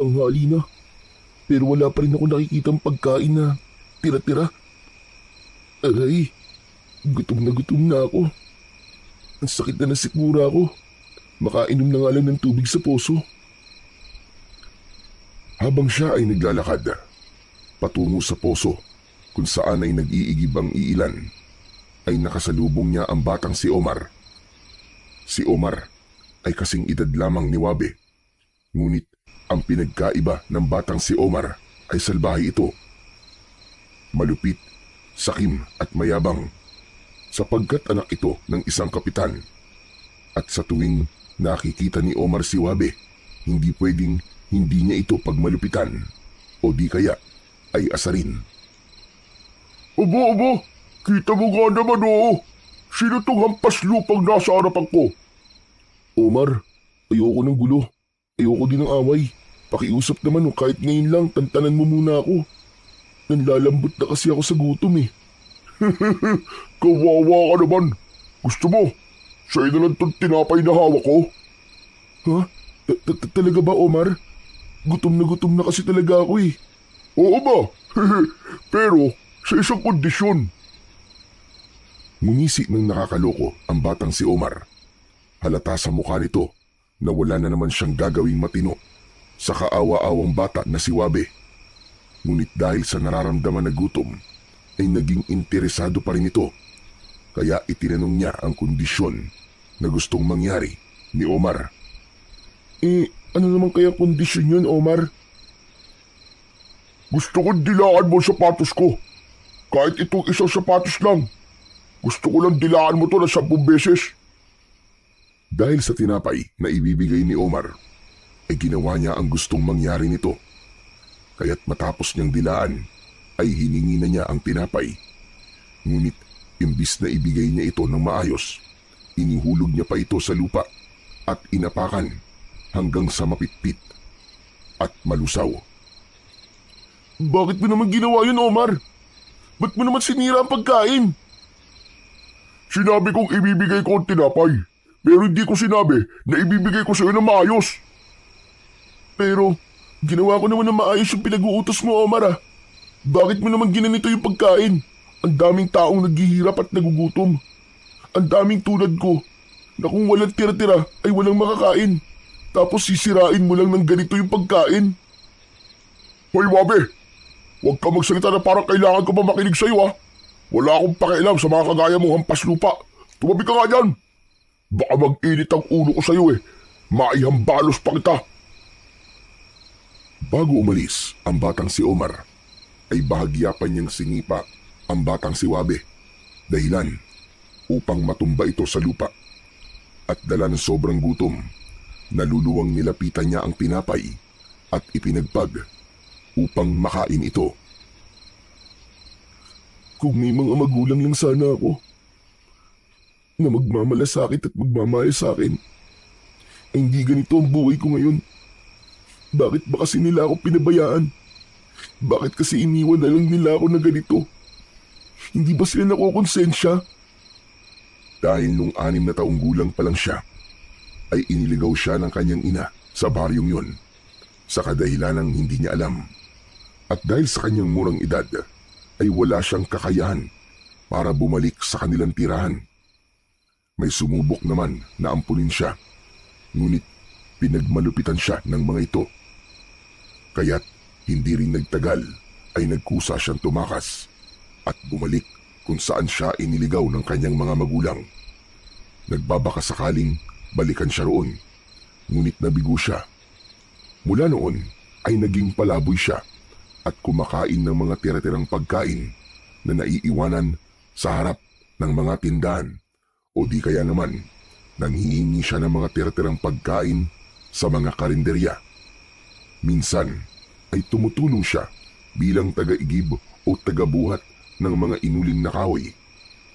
Tanghali na, pero wala pa rin ako nakikitang pagkain na tira-tira. Aray, gutom na ako. Ang sakit na ng sikmura ko. Makainom na nga lang ng tubig sa poso. Habang siya ay naglalakad, patungo sa poso kung saan ay nag-iigib ang iilan, ay nakasalubong niya ang batang si Omar. Si Omar ay kasing edad lamang ni Wabe. Ngunit ang pinagkaiba ng batang si Omar ay salbahe ito. Malupit, sakim at mayabang sapagkat anak ito ng isang kapitan. At sa tuwing nakikita ni Omar si Wabe, hindi pwedeng hindi niya ito pagmalupitan o di kaya ay asarin. Aba, kita mo nga naman oo. Sino tong hampas lupang nasa harapan ko? Omar, ayoko ng gulo. Ayoko din ng away. Pakiusap naman o kahit ngayon lang, tantanan mo muna ako. Nanlalambot na kasi ako sa gutom eh. Kawawa ka naman. Gusto mo, sa'yo na lang itong tinapay na hawak ko. Ha? Talaga ba, Omar? Gutom na kasi talaga ako eh. Oo ba? Pero sa isang kondisyon. Ngumisi ng nakakaloko ang batang si Omar. Halata sa mukha nito na wala na naman siyang gagawing matino sa kaawa-awang bata na si Wabe. Ngunit dahil sa nararamdaman na gutom, ay naging interesado pa rin ito. Kaya itinanong niya ang kondisyon na gustong mangyari ni Omar. Ano naman kaya kondisyon yun, Omar? Gusto kong dilaan mo ang sapatos ko. Kahit itong isang sapatos lang. Gusto ko lang dilaan mo to na 10 beses. Dahil sa tinapay na ibibigay ni Omar, ay ginawa niya ang gustong mangyari nito. Kaya't matapos niyang dilaan, ay hiningi na niya ang tinapay. Ngunit imbis na ibigay niya ito ng maayos, inihulog niya pa ito sa lupa at inapakan hanggang sa mapitpit at malusaw. Bakit mo naman ginawa yun, Omar? Ba't mo naman sinira ang pagkain? Sinabi kong ibibigay ko ang tinapay, pero hindi ko sinabi na ibibigay ko sa iyo ng maayos. Pero ginawa ko naman ng maayos yung pinag-uutos mo, Omar ah. Bakit mo naman ginanito yung pagkain? Ang daming taong naghihirap at nagugutom. Ang daming tulad ko na kung walang tira-tira ay walang makakain. Tapos sisirain mo lang ng ganito yung pagkain. Hoy Wabe, huwag ka magsalita na parang kailangan ko pa makinig sa iyo ah. Wala akong pakialam sa mga kagaya mong hampas lupa. Tumabi ka nga dyan. Baka mag-init ang ulo ko sa iyo eh. Maihambalos pa kita. Bago umalis ang batang si Omar, ay bahagya pa niyang sinipa ang batang si Wabe. Dahilan upang matumba ito sa lupa. At dala ng sobrang gutom, naluluwang nilapitan niya ang tinapay at ipinagpag upang makain ito. Kung may mga magulang lang sana ako na magmamalasakit at magmamahal sa akin, ay hindi ganito ang buhay ko ngayon. Bakit ba kasi nila ako pinabayaan? Bakit kasi iniwan na lang nila ako na ganito? Hindi ba sila nakukonsensya? Dahil nung 6 na taong gulang pa lang siya, ay iniligaw siya ng kanyang ina sa baryong yon sa kadahilanang hindi niya alam. At dahil sa kanyang murang edad, ay wala siyang kakayahan para bumalik sa kanilang tirahan. May sumubok naman na ampunin siya, ngunit pinagmalupitan siya ng mga ito. Kaya't hindi rin nagtagal ay nagkusa siyang tumakas at bumalik kung saan siya iniligaw ng kanyang mga magulang. Nagbabaka sakaling balikan siya roon, ngunit nabigo siya. Mula noon ay naging palaboy siya at kumakain ng mga tira-tirang pagkain na naiiwanan sa harap ng mga tindahan o di kaya naman nanghihingi siya ng mga tira-tirang pagkain sa mga karinderya. Minsan ay tumutulong siya bilang taga-igib o taga-buhat ng mga inuling na kahoy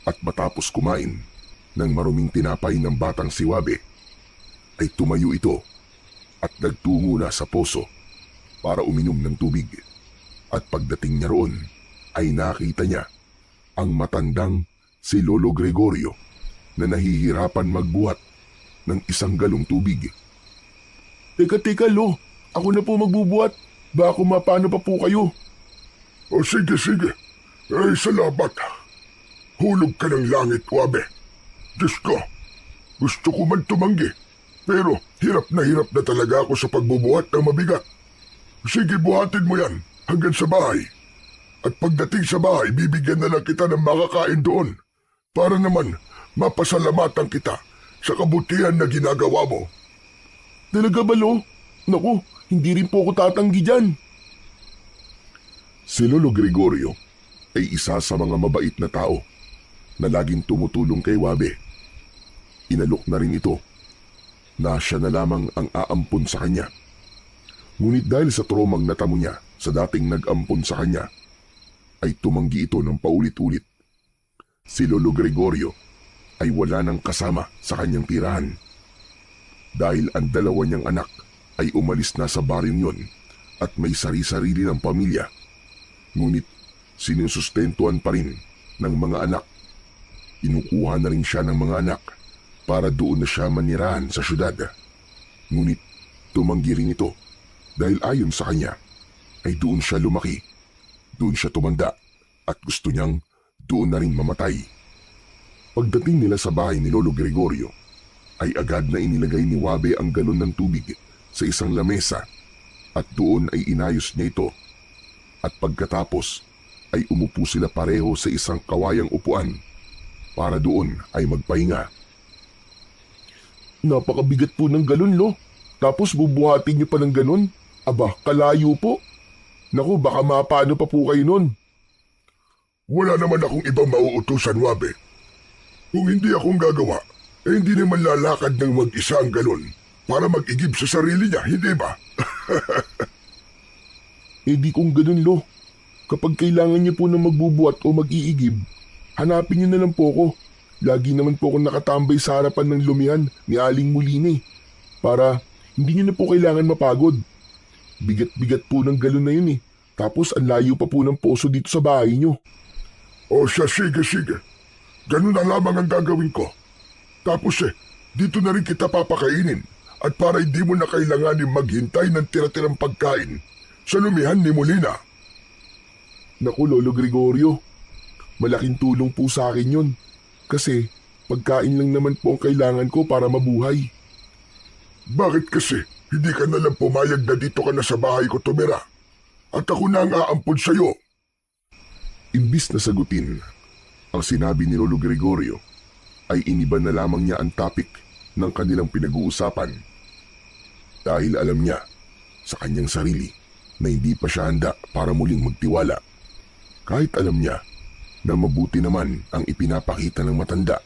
at matapos kumain ng maruming tinapay ng batang si Wabe, ay tumayo ito at nagtungo na sa poso para uminom ng tubig. At pagdating niya roon ay nakita niya ang matandang si Lolo Gregorio na nahihirapan magbuhat ng isang galong tubig. Teka Lo, Ako na po magbubuhat. Baka mapano pa po kayo. O sige, sige. Ay, salamat. Hulog ka ng langit, Wabe. Diyos ko, gusto ko man tumanggi. Pero hirap na talaga ako sa pagbubuhat ng mabigat. Sige, buhatin mo yan hanggang sa bahay. At pagdating sa bahay, bibigyan na lang kita ng makakain doon. Para naman mapasalamatan kita sa kabutihan na ginagawa mo. Talaga ba, Lo? Naku, hindi rin po ako tatanggi dyan. Si Lolo Gregorio ay isa sa mga mabait na tao na laging tumutulong kay Wabe. Inalok na rin ito na siya na lamang ang aampon sa kanya. Ngunit dahil sa tromang natamo niya sa dating nag-ampon sa kanya, ay tumanggi ito ng paulit-ulit. Si Lolo Gregorio ay wala nang kasama sa kanyang tirahan. Dahil ang dalawa niyang anak ay umalis na sa baryong yon at may sari-sarili ng pamilya. Ngunit sinusustentuan pa rin ng mga anak. Inukuha na rin siya ng mga anak para doon na siya manirahan sa syudad. Ngunit tumanggi rin ito dahil ayon sa kanya ay doon siya lumaki, doon siya tumanda at gusto niyang doon na rin mamatay. Pagdating nila sa bahay ni Lolo Gregorio ay agad na inilagay ni Wabe ang galon ng tubig sa isang lamesa at doon ay inayos niya ito. At pagkatapos ay umupo sila pareho sa isang kawayang upuan para doon ay magpahinga. Napakabigat po ng galon, Lo. Tapos bubuhatin niyo pa ng ganon? Aba, kalayo po. Naku, baka mapano pa po kayo nun. Wala naman akong ibang mauutusan, Wabe. Kung hindi akong gagawa, eh hindi naman lalakad ng mag-isa ang galon para mag-igib sa sarili niya, hindi ba? Eh di kung ganun, Lo. Kapag kailangan niyo po na magbubuhat o mag-iigib, hanapin niyo na lang po ako. Lagi naman po ako nakatambay sa harapan ng lumihan ni Aling Molina para hindi niyo na po kailangan mapagod. Bigat-bigat po ng galon na yun eh. Tapos ang layo pa po ng poso dito sa bahay niyo. O siya, sige, sige. Ganun na lamang ang gagawin ko. Tapos dito na rin kita papakainin. At para hindi mo na kailanganin maghintay ng tira-tirang pagkain sa lumihan ni Molina. Naku, Lolo Gregorio. Malaking tulong po sa akin yun. Kasi pagkain lang naman po ang kailangan ko para mabuhay. Bakit kasi hindi ka nalang pumayag na dito ka na sa bahay ko tumira? At ako na ang aampon sa'yo. Imbis na sagutin ang sinabi ni Lolo Gregorio, ay iniba na lamang niya ang topic ng kanilang pinag-uusapan. Dahil alam niya sa kanyang sarili na hindi pa siya handa para muling magtiwala. Kahit alam niya na mabuti naman ang ipinapakita ng matanda,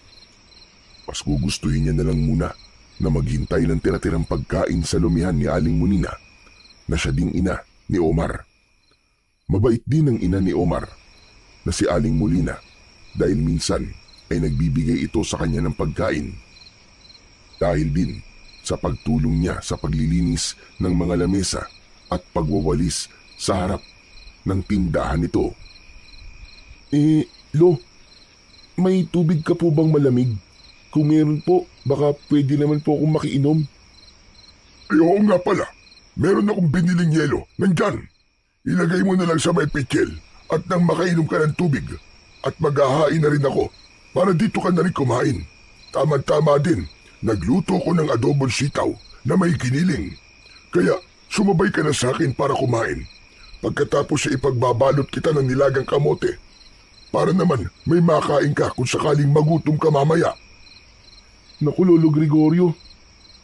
mas gugustuhin niya na lang muna na maghintay ng tira-tirang pagkain sa lumihan ni Aling Molina na siya ding ina ni Omar. Mabait din ang ina ni Omar na si Aling Molina dahil minsan ay nagbibigay ito sa kanya ng pagkain. Dahil din sa pagtulong niya sa paglilinis ng mga lamesa at pagwawalis sa harap ng tindahan nito. Lo, may tubig ka po bang malamig? Kung meron po, baka pwede naman po akong makiinom. Ay, oo nga pala. Meron akong biniling yelo. Nandyan. Ilagay mo na lang sa may pikel at nang makainom ka ng tubig. At maghahain na rin ako para dito ka na rin kumain. Tama-tama din. Nagluto ko ng adobong sitaw na may giniling. Kaya sumabay ka na sa akin para kumain. Pagkatapos ipagbabalot kita ng nilagang kamote. Para naman may makain ka kung sakaling magutom ka mamaya. Naku, Lolo Gregorio,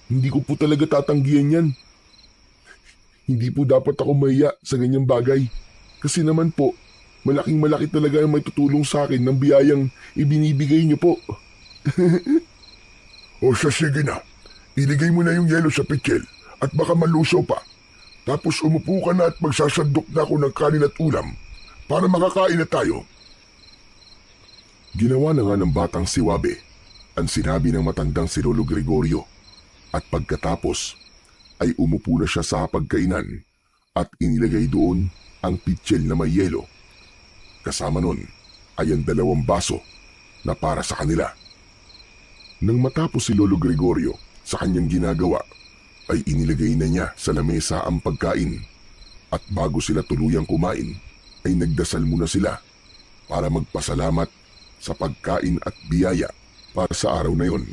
hindi ko po talaga tatanggihan yan. Hindi po dapat ako mahiya sa ganyang bagay. Kasi naman po, malaking malaki talaga ang may tutulong sa akin ng biyayang ibinibigay niyo po. O siya, sige na. Iligay mo na yung yelo sa pikel at baka malusaw pa. Tapos umupo ka na at magsasandok na ako ng kanin at ulam para makakain na tayo. Ginawa na nga ng batang si Wabe ang sinabi ng matandang si Lolo Gregorio at pagkatapos ay umupo na siya sa hapagkainan at inilagay doon ang pitsil na may yelo. Kasama nun ay ang 2 baso na para sa kanila. Nang matapos si Lolo Gregorio sa kanyang ginagawa, ay inilagay na niya sa lamesa ang pagkain at bago sila tuluyang kumain ay nagdasal muna sila para magpasalamat sa pagkain at biyaya para sa araw na yon.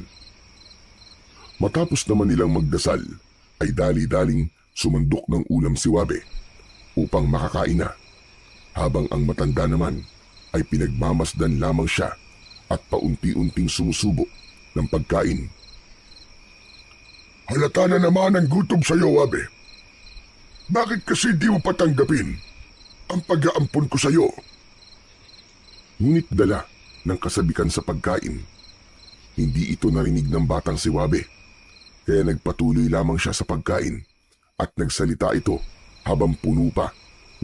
Matapos naman nilang magdasal ay dali-daling sumandok ng ulam si Wabe upang makakain na, habang ang matanda naman ay pinagmamasdan lamang siya at paunti-unting sumusubo ng pagkain. Halata na naman ang gutom sa iyo, Wabe. Bakit kasi di mo patanggapin ang pag-aampon ko sa iyo? Ngunit dala ng kasabikan sa pagkain, hindi ito narinig ng batang si Wabe, kaya nagpatuloy lamang siya sa pagkain at nagsalita ito habang puno pa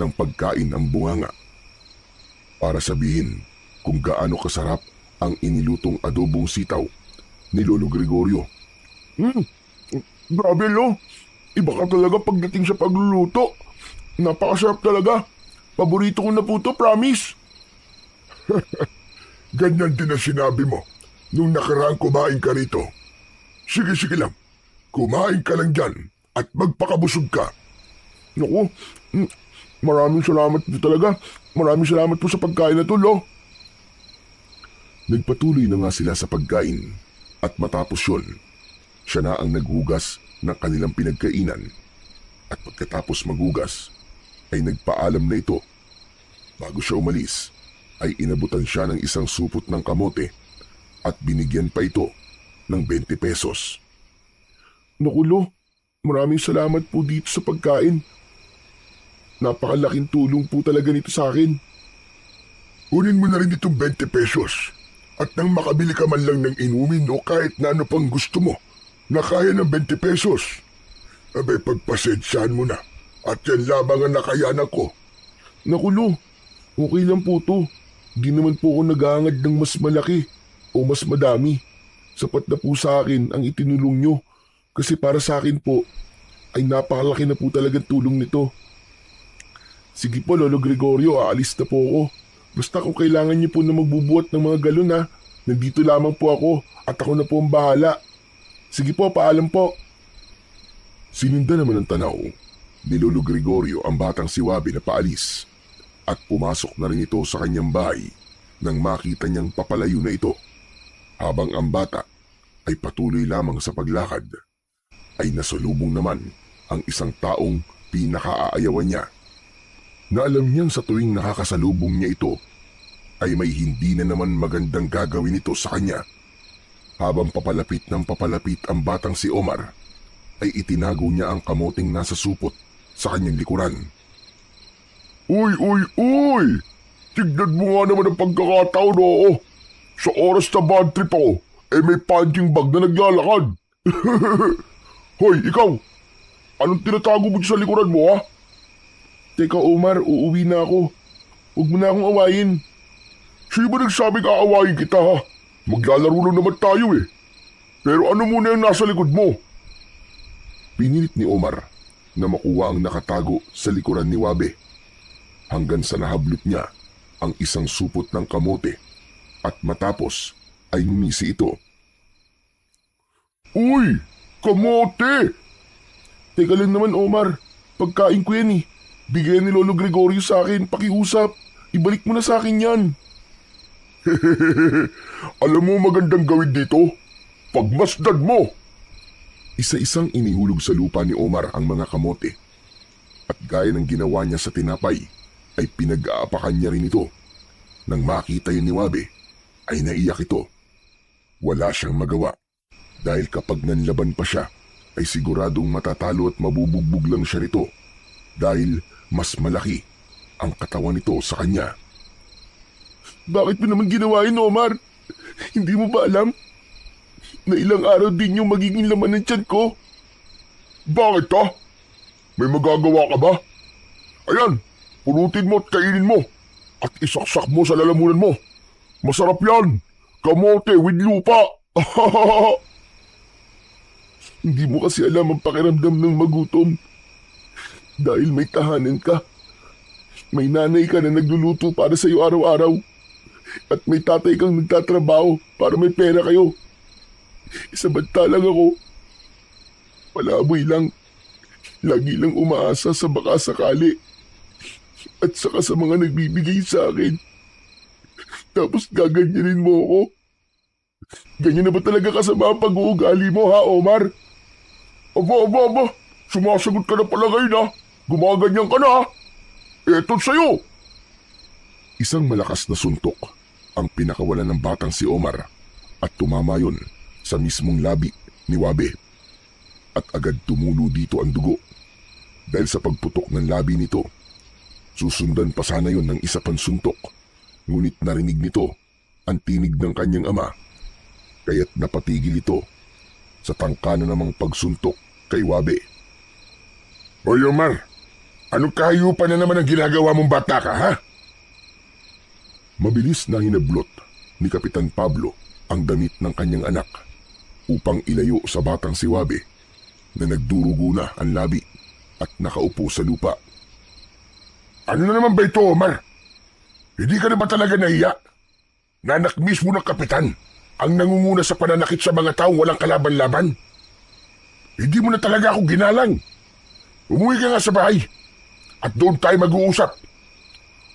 ng pagkain ang bunganga para sabihin kung gaano kasarap ang inilutong adobong sitaw ni Lolo Gregorio. Grabe, Lo. Iba ka talaga pagdating sa pagluluto. Napakasarap talaga. Paborito ko na po to, promise. Ganyan din ang sinabi mo nung nakaraang kumain ka rito. Sige lang, kumain ka lang dyan at magpakabusog ka. Naku, maraming salamat po talaga. Maraming salamat po sa pagkain na to, Lo. Nagpatuloy na nga sila sa pagkain at matapos yun, siya na ang naghugas ng kanilang pinagkainan at pagkatapos maghugas ay nagpaalam na ito. Bago siya umalis ay inabutan siya ng isang supot ng kamote at binigyan pa ito ng 20 pesos. Naku, Lo, maraming salamat po dito sa pagkain. Napakalaking tulong po talaga nito sa akin. Kunin mo na rin itong 20 pesos at nang makabili ka man lang ng inumin o kahit na ano pang gusto mo na kaya ng 20 pesos. Abay, pagpasensyaan mo na at yan lamang ang nakayanan ko. Naku, Lo, okay lang po to. Di naman po ako naghahangad ng mas malaki o mas madami. Sapat na po sa akin ang itinulong nyo. Kasi para sa akin po, ay napakalaki na po talagang tulong nito. Sige po, Lolo Gregorio, aalis na po ako. Basta kung kailangan niyo po na magbubuhat ng mga galon ha, nandito lamang po ako at ako na po ang bahala. Sige po, paalam po. Sininda naman ang tanaw ni Lolo Gregorio ang batang si Wabe na paalis at pumasok na rin ito sa kanyang bahay nang makita niyang papalayo na ito. Habang ang bata ay patuloy lamang sa paglakad, ay nasalubong naman ang isang taong pinakaaayawan niya na alam niyang sa tuwing nakakasalubong niya ito ay may hindi na naman magandang gagawin ito sa kanya. Habang papalapit ng papalapit ang batang si Omar, ay itinago niya ang kamoting nasa supot sa kanyang likuran. Uy! Tignan mo nga naman ang pagkakataon, oo. Sa oras na bad trip ako, may punching bag na naglalakad. Hoy, ikaw! Anong tinatago mo sa likuran mo, ha? Teka, Omar, uuwi na ako. Huwag mo na akong awayin. Sino ba nagsabing aawayin kita, ha? Maglalaro lang naman tayo eh. Pero ano muna yung nasa likod mo? Pinilit ni Omar na makuha ang nakatago sa likuran ni Wabe hanggang sa nahablot niya ang isang supot ng kamote at matapos ay numisi ito. Uy! Kamote! Teka lang naman, Omar. Pagkain ko yan eh. Bigyan ni Lolo Gregorio sa akin, pakiusap. Ibalik mo na sa akin yan. Alam mo magandang gawin dito? Pagmasdan mo! Isa-isang inihulog sa lupa ni Omar ang mga kamote. At gaya ng ginawa niya sa tinapay, ay pinag-aapakan niya rin ito. Nang makita yun ni Wabe, ay naiyak ito. Wala siyang magawa dahil kapag nanlaban pa siya, ay siguradong matatalo at mabubugbog lang siya rito dahil mas malaki ang katawan nito sa kanya. Bakit mo naman ginawa yun, Omar? Hindi mo ba alam na ilang araw din yung magiging laman ng tiyan ko? Bakit ha? May magagawa ka ba? Ayan, punutin mo at kainin mo at isaksak mo sa lalamunan mo. Masarap yan! Kamote with lupa! Hindi mo kasi alam ang pakiramdam ng magutom. Dahil may tahanan ka. May nanay ka na nagluluto para sa iyo araw-araw. At may tatay kang nagtatrabaho para may pera kayo. Isabantalang ako. Palaboy lang. Lagi lang umaasa sa baka sakali. At saka sa mga nagbibigay sa akin. Tapos gaganyanin mo ako. Ganyan na ba talaga kasama ang pag-uugali mo ha, Omar? Aba. Sumasagot ka na pala ngayon ha. Gumaganyan ka na ha. Eto sa'yo. Isang malakas na suntok ang pinakawalan ng batang si Omar at tumama yon sa mismong labi ni Wabe. At agad tumulo dito ang dugo dahil sa pagputok ng labi nito. Susundan pa sana yon ng isa pang suntok, ngunit narinig nito ang tinig ng kanyang ama, kaya't napatigil ito sa tangka na namang pagsuntok kay Wabe. Hoy Omar, anong kahayupan na naman ang ginagawa mong bata ka ha? Mabilis na hinablot ni Kapitan Pablo ang damit ng kanyang anak upang ilayo sa batang si Wabe na nagdurugo na ang labi at nakaupo sa lupa. Ano na naman ba ito, Omar? Hindi ka na ba talaga nahiya? Na anak mismo ng kapitan ang nangunguna sa pananakit sa mga taong walang kalaban-laban? Hindi mo na talaga ako ginalang. Umuwi ka nga sa bahay at doon tayo mag-uusap.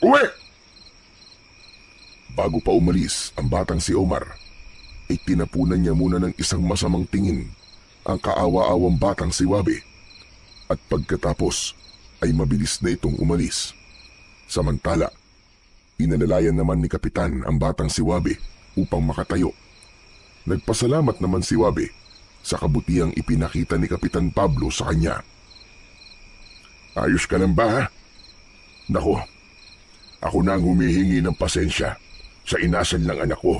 Uwi! Bago pa umalis ang batang si Omar, ay tinapunan niya muna ng isang masamang tingin ang kaawa-awang batang si Wabe at pagkatapos ay mabilis na itong umalis. Samantala, inalalayan naman ni Kapitan ang batang si Wabe upang makatayo. Nagpasalamat naman si Wabe sa kabutihang ipinakita ni Kapitan Pablo sa kanya. Ayos ka lang ba ha? Nako, ako na ang humihingi ng pasensya sa inasal ng anak ko.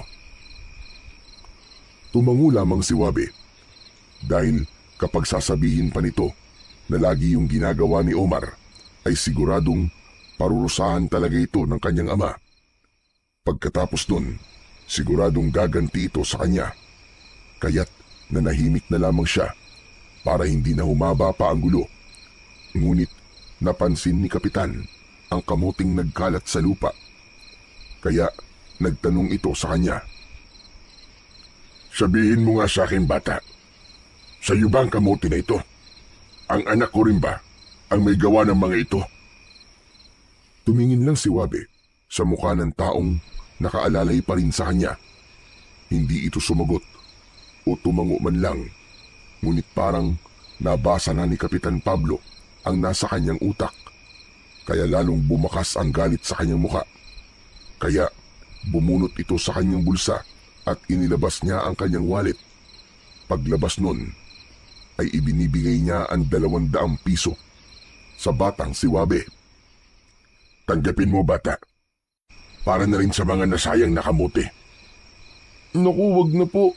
Tumango lamang si Wabe dahil kapag sasabihin pa nito na lagi yung ginagawa ni Omar ay siguradong parurusahan talaga ito ng kanyang ama. Pagkatapos nun, siguradong gaganti ito sa kanya. Kaya't nanahimik na lamang siya para hindi na humaba pa ang gulo. Ngunit napansin ni Kapitan ang kamuting nagkalat sa lupa. Kaya nagtanong ito sa kanya. Sabihin mo nga sa akin, bata. Sa iyo ba ang kamote na ito? Ang anak ko rin ba ang may gawa ng mga ito? Tumingin lang si Wabe sa mukha ng taong nakaalalay pa rin sa kanya. Hindi ito sumagot o tumango man lang. Ngunit parang nabasa na ni Kapitan Pablo ang nasa kanyang utak. Kaya lalong bumakas ang galit sa kanyang mukha. Kaya bumunot ito sa kanyang bulsa at inilabas niya ang kanyang wallet. Paglabas nun, ay ibinibigay niya ang 200 piso sa batang si Wabe. Tanggapin mo, bata. Para na rin sa mga nasayang na kamote. Naku, wag na po.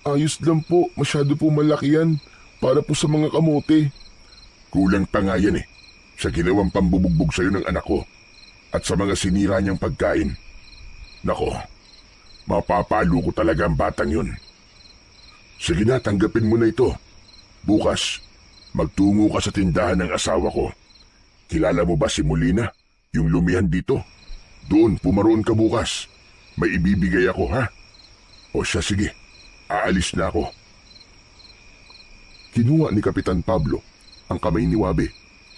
Ayos lang po, masyado po malaki yan para po sa mga kamote. Kulang pa nga yan sa ginawang pambubugbog sa'yo ng anak ko at sa mga sinira niyang pagkain. Nako, mapapalo ko talaga ang batang yun. Sige na, tanggapin mo na ito. Bukas, magtungo ka sa tindahan ng asawa ko. Kilala mo ba si Molina, yung lumihan dito? Doon, pumaroon ka bukas. May ibibigay ako, ha? O siya, sige. Aalis na ako. Kinuha ni Kapitan Pablo ang kamay ni Wabe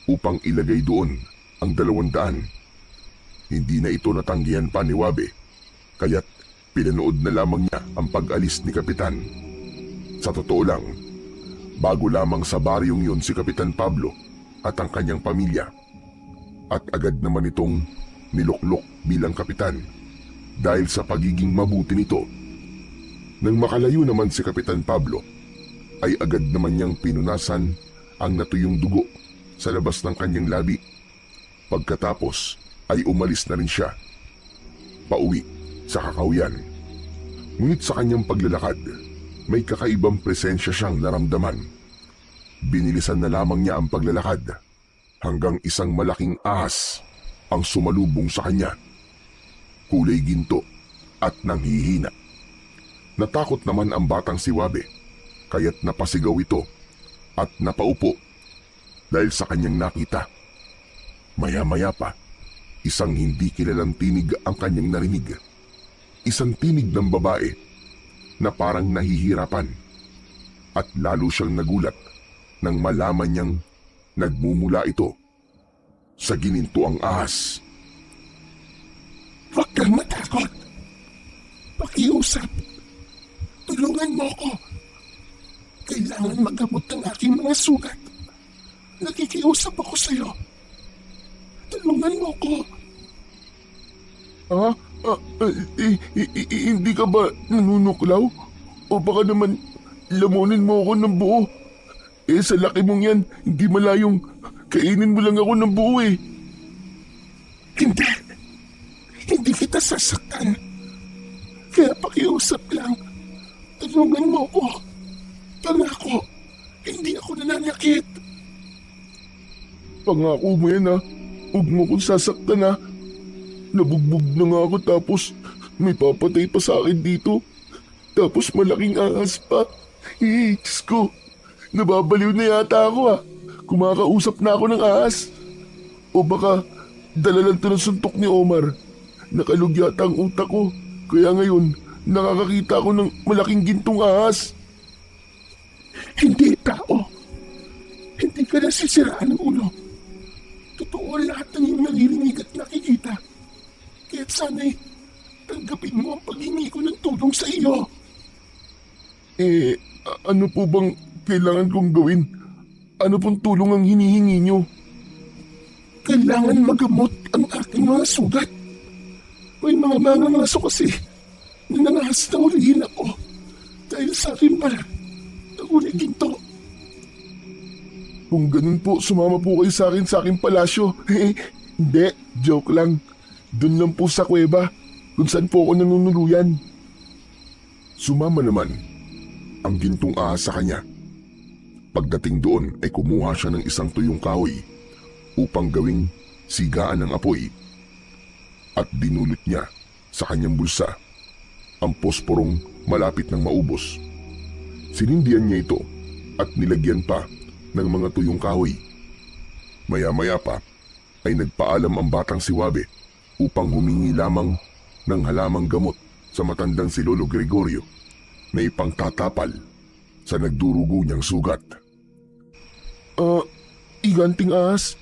upang ilagay doon ang 200. Hindi na ito natanggihan pa ni Wabe, kaya't pinanood na lamang niya ang pag-alis ni Kapitan. Sa totoo lang, bago lamang sa baryong yun si Kapitan Pablo at ang kanyang pamilya. At agad naman itong niluklok bilang kapitan dahil sa pagiging mabuti nito. Nang makalayo naman si Kapitan Pablo, ay agad naman niyang pinunasan ang natuyong dugo sa labas ng kanyang labi. Pagkatapos ay umalis na rin siya, pauwi sa Kakahuyan. Ngunit sa kanyang paglalakad, may kakaibang presensya siyang naramdaman. Binilisan na lamang niya ang paglalakad hanggang isang malaking ahas ang sumalubong sa kanya. Kulay ginto at nanghihina. Natakot naman ang batang si Wabe, kaya't napasigaw ito at napaupo dahil sa kanyang nakita. Maya-maya pa, isang hindi kilalang tinig ang kanyang narinig. Isang tinig ng babae na parang nahihirapan, at lalo siyang nagulat nang malaman niyang nagmumula ito sa ginintuang ahas. Huwag kang matakot. Pakiusap. Tulungan mo ko. Kailangan magamot ang aking mga sugat. Nakikiusap ako sa'yo. Tulungan mo ko. Ha? Hindi ka ba nanunuklaw? O baka naman lamunin mo ako ng buo? Sa laki mong yan, hindi malayong kainin mo lang ako ng buo eh. Hindi. Hindi kita sasaktan. Kaya pakiusap lang. Tulungan mo ko. Pangako, hindi ako nananakit. Pangako mo yan ha. Huwag mo kong sasaktan ha. Nabugbog na nga ako tapos may papatay pa sa akin dito. Tapos malaking ahas pa. Diyos ko. Nababaliw na yata ako ha. Kumakausap na ako ng ahas. O baka dala lang ito ng suntok ni Omar. Nakalug yata ang utak ko. Kaya ngayon, nakakakita ako ng malaking gintong ahas. Hindi tao. Hindi ka nasisiraan ng ulo. Totoo lahat ng iyong naririnig at nakikita. Kaya't sana'y tanggapin mo ang paghingi ko ng tulong sa iyo. Ano po bang kailangan kong gawin? Ano pong tulong ang hinihingi niyo? Kailangan magamot ang aking mga sugat. May mga mangangaso kasi na nangahas na ulihin ako dahil sa akin pala nahuli ginto. Kung ganun po, sumama po kayo sa aking palasyo. Hindi, joke lang. Doon lang po sa kuweba kung saan po ako nanunuluyan. Sumama naman ang gintong ahas sa kanya. Pagdating doon ay kumuha siya ng isang tuyong kahoy upang gawing sigaan ng apoy at dinulot niya sa kanyang bulsa ang posporong malapit ng maubos. Sinindihan niya ito at nilagyan pa ng mga tuyong kahoy. Maya-maya pa ay nagpaalam ang batang si Wabe upang humingi lamang ng halamang gamot sa matandang si Lolo Gregorio na ipangtatapal sa nagdurugo niyang sugat. Iganting ahas,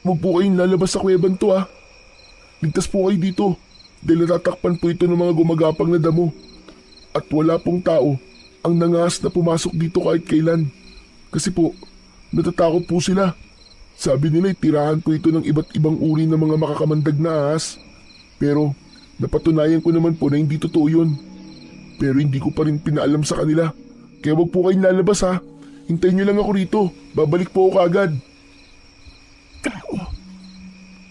huwag po kayong lalabas sa kuweban to ah. Ligtas po kayo dito dahil natatakpan po ito ng mga gumagapang na damo. At wala pong tao ang nangahas na pumasok dito kahit kailan. Kasi po, natatakot po sila. Sabi nila tirahan po ito ng iba't ibang uri ng mga makakamandag na ahas. Pero napatunayan ko naman po na hindi totoo yun. Pero hindi ko pa rin pinaalam sa kanila. Kaya wag po kayong lalabas ha. Hintayin niyo lang ako rito. Babalik po ako agad. Tao,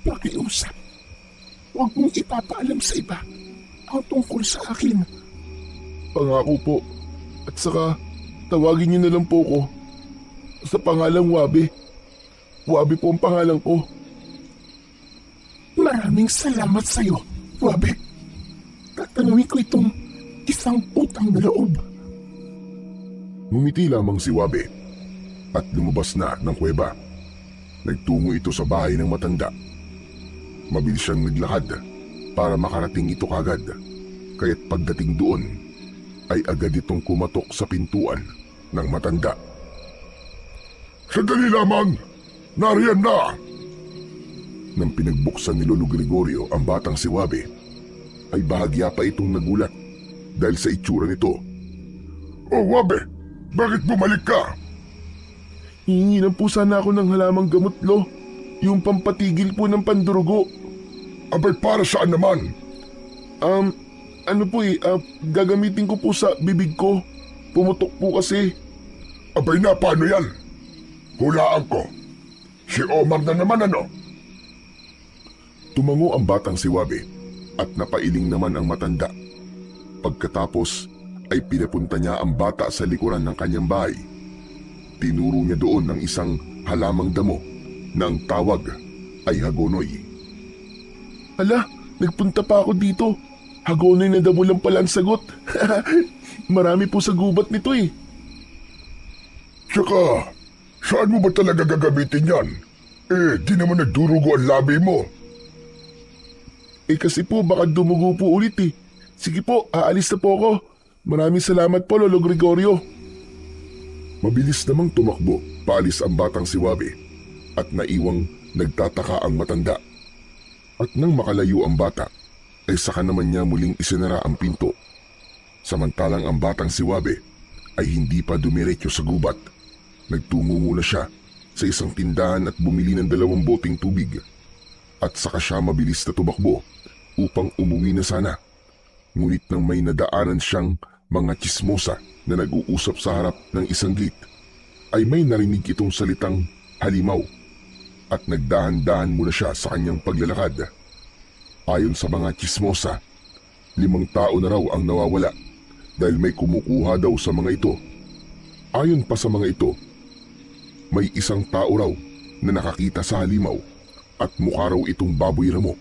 pakiusap. Huwag mong ipapaalam sa iba ang tungkol sa akin. Pangako po. At saka, tawagin niyo na lang po ko sa pangalang Wabe. Wabe po ang pangalan ko. Maraming salamat sa iyo, Wabe. Tatanungin ko itong isang utang na loob. Ngumiti lamang si Wabe at lumabas na ng kuweba. Nagtungo ito sa bahay ng matanda. Mabilis siyang naglakad para makarating ito kagad. Kaya't pagdating doon ay agad itong kumatok sa pintuan ng matanda. Sandali lamang! Nariyan na! Nang pinagbuksan ni Lolo Gregorio ang batang si Wabe, ay bahagya pa itong nagulat dahil sa itsura nito. Oh Wabe! Bakit bumalik ka? Hihingi lang po sana ako ng halamang gamot, Lo. Yung pampatigil po ng pandurugo. Abay para saan naman? Gagamitin ko po sa bibig ko. Pumutok po kasi. Abay na, paano yan? Hulaan ko. Si Omar na naman ano? Tumango ang batang si Wabe at napailing naman ang matanda. Pagkatapos ay pinapunta niya ang bata sa likuran ng kanyang bahay. Tinuro niya doon ang isang halamang damo na ang tawag ay hagonoy. Hala, nagpunta pa ako dito. Hagonoy na damo lang pala ang sagot. Marami po sa gubat nito eh. Tsaka, saan mo ba talaga gagamitin yan? Di naman nagdurugo ang labi mo. Kasi po baka dumugo po ulit eh. Sige po, aalis na po ako. Maraming salamat po, Lolo Gregorio. Mabilis namang tumakbo paalis ang batang si Wabe at naiwang nagtataka ang matanda. At nang makalayo ang bata, ay saka naman niya muling isinara ang pinto. Samantalang ang batang si Wabe ay hindi pa dumiretso sa gubat. Nagtungo muna siya sa isang tindahan at bumili ng 2 boteng tubig. At saka siya mabilis na tumakbo upang umuwi na sana. Ngunit nang may nadaanan siyang mga tsismosa na nag-uusap sa harap ng isang gate, ay may narinig itong salitang halimaw at nagdahan-dahan muna siya sa kanyang paglalakad. Ayon sa mga tsismosa, 5 tao na raw ang nawawala dahil may kumukuha daw sa mga ito. Ayon pa sa mga ito, may isang tao raw na nakakita sa halimaw at mukha raw itong baboy ramo,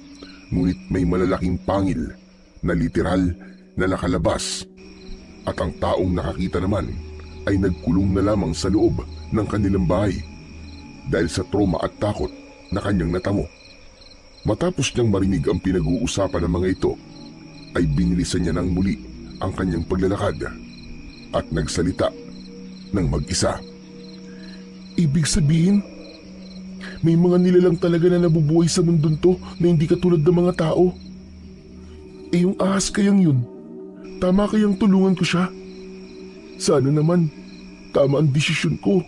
ngunit may malalaking pangil na literal na nakalabas. At ang taong nakakita naman ay nagkulong na lamang sa loob ng kanilang bahay dahil sa trauma at takot na kanyang natamo. Matapos niyang marinig ang pinag-uusapan ng mga ito, ay binilisan niya ng muli ang kanyang paglalakad at nagsalita ng mag-isa. Ibig sabihin, may mga nilalang talaga na nabubuhay sa mundong to na hindi katulad ng mga tao. Yung ahas kayang yun, tama kayang tulungan ko siya? Sana naman, tama ang desisyon ko.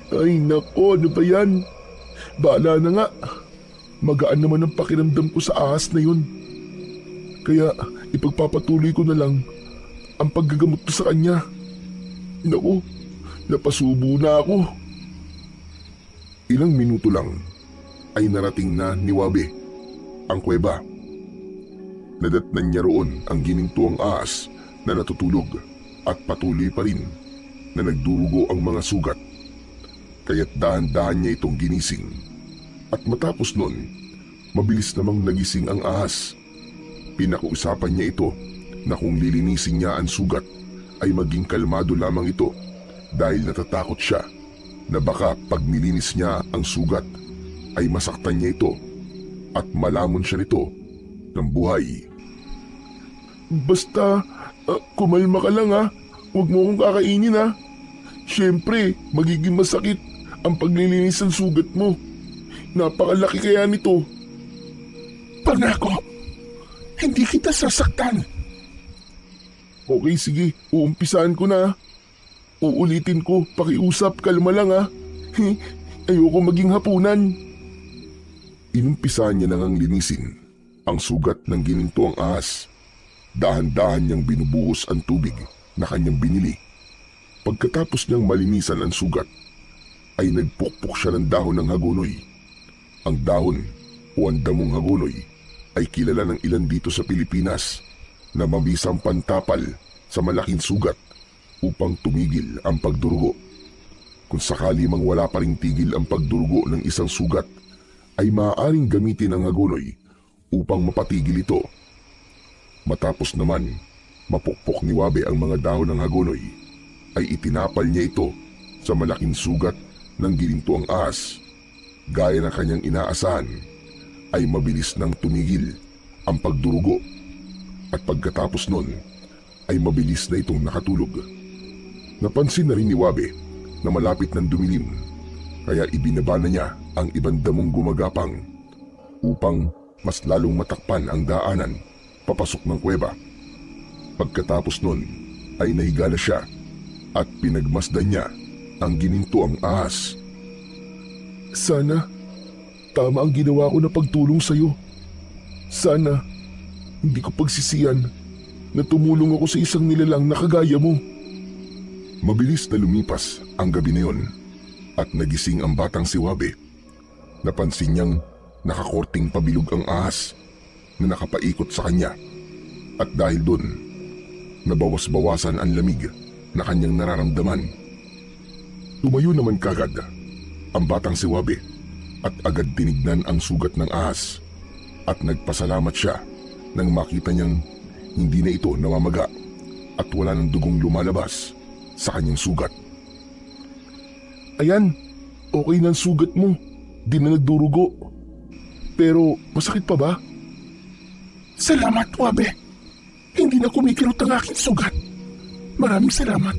Ay nako, ano ba yan? Baala na nga. Magaan naman ang pakiramdam ko sa ahas na yun. Kaya ipagpapatuloy ko na lang ang paggagamot ko sa kanya. Naku, napasubo na ako. Ilang minuto lang ay narating na ni Wabe ang kuweba. Nadatnan niya roon ang ginintuang ahas na natutulog at patuloy pa rin na nagdurugo ang mga sugat. Kaya't dahan-dahan niya itong ginising. At matapos nun, mabilis namang nagising ang ahas. Pinakiusapan niya ito na kung lilinisin niya ang sugat ay maging kalmado lamang ito dahil natatakot siya na baka pag nilinis niya ang sugat ay masaktan niya ito at malamon siya nito ng buhay. Basta, kumalma ka lang ha. Huwag mo akong kakainin ha. Siyempre, magiging masakit ang paglilinis ng sugat mo. Napakalaki kaya nito. Pangako, hindi kita sasaktan. Okay, sige. Uumpisahan ko na. Uulitin ko. Pakiusap, kalma lang ha. Ayoko maging hapunan. Inumpisahan niya nang linisin ang sugat ng gininto ang ahas. Dahan-dahan niyang binubuhos ang tubig na kanyang binili. Pagkatapos niyang malinisan ang sugat, ay nagpukpok siya ng dahon ng hagonoy. Ang dahon o ang damong hagonoy ay kilala ng ilan dito sa Pilipinas na mabisang pantapal sa malaking sugat upang tumigil ang pagdurugo. Kung sakali mang wala pa ring tigil ang pagdurugo ng isang sugat, ay maaaring gamitin ang hagonoy upang mapatigil ito. Matapos naman, mapukpok ni Wabe ang mga dahon ng hagonoy, ay itinapal niya ito sa malaking sugat ng ginintuang ahas. Gaya ng kanyang inaasahan, ay mabilis nang tumigil ang pagdurugo at pagkatapos nun ay mabilis na itong nakatulog. Napansin na rin ni Wabe na malapit ng dumilim, kaya ibinaba na niya ang ibang damong gumagapang upang mas lalong matakpan ang daanan papasok ng kuweba. Pagkatapos nun ay nahiga na siya at pinagmasdan niya ang gininto ang ahas. Sana, tama ang ginawa ko na pagtulong sa'yo. Sana, hindi ko pagsisiyan na tumulong ako sa isang nilalang na kagaya mo. Mabilis na lumipas ang gabi na yon at nagising ang batang si Wabe. Napansin niyang nakakorting pabilog ang ahas na nakapaikot sa kanya at dahil dun, nabawas-bawasan ang lamig na kanyang nararamdaman. Tumayo naman kagad ang batang si Wabe at agad tinignan ang sugat ng ahas at nagpasalamat siya nang makita niyang hindi na ito namamaga at wala ng dugong lumalabas sa kanyang sugat. Ayan, okay na ang sugat mo. Di na nagdurugo. Pero masakit pa ba? Salamat, Wabe. Hindi na kumikirot ang aking sugat. Maraming salamat.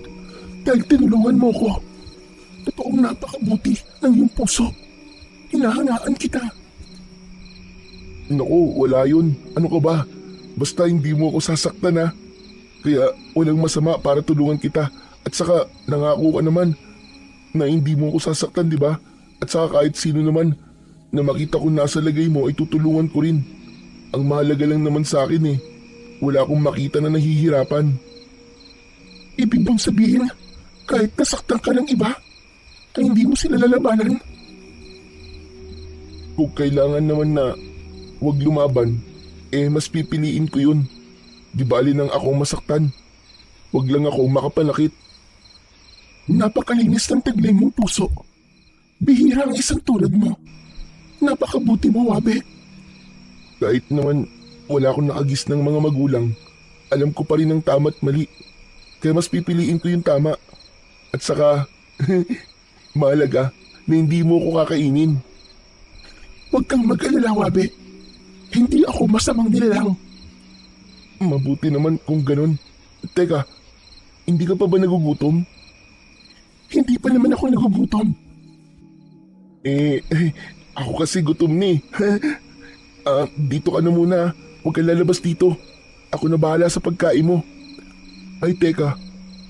dahil tinulungan mo ko. Totoong napakabuti ng iyong puso. Hinahangaan kita. Naku, wala yun. Ano ka ba? Basta hindi mo ako sasaktan ha. Kaya walang masama para tulungan kita. At saka nangako ka naman na hindi mo ako sasaktan, di ba? At saka kahit sino naman na makita ko nasa lagay mo ay tutulungan ko rin. Ang mahalaga lang naman sa akin wala akong makita na nahihirapan. Ibig bang sabihin, kahit nasaktan ka ng iba, ay hindi mo sila lalabanan? Kung kailangan naman na huwag lumaban, mas pipiliin ko yun. Di bali nang akong masaktan. Huwag lang ako makapanakit. Napakalinis ng taglay mong puso. Bihira ang isang tulad mo. Napakabuti mo, Wabe. Kahit naman wala akong nakagis ng mga magulang, alam ko pa rin ang tama at mali. Kaya mas pipiliin ko yung tama. At saka, mahalaga na hindi mo ko kakainin. Huwag kang mag-alala, Wabe. Hindi ako masamang nilalang. Mabuti naman kung ganun. Teka, hindi ka pa ba nagugutom? Hindi pa naman ako nagugutom. Ako kasi gutom ni. Dito ka na muna. Huwag kang lalabas dito. Ako na bahala sa pagkain mo. Ay teka,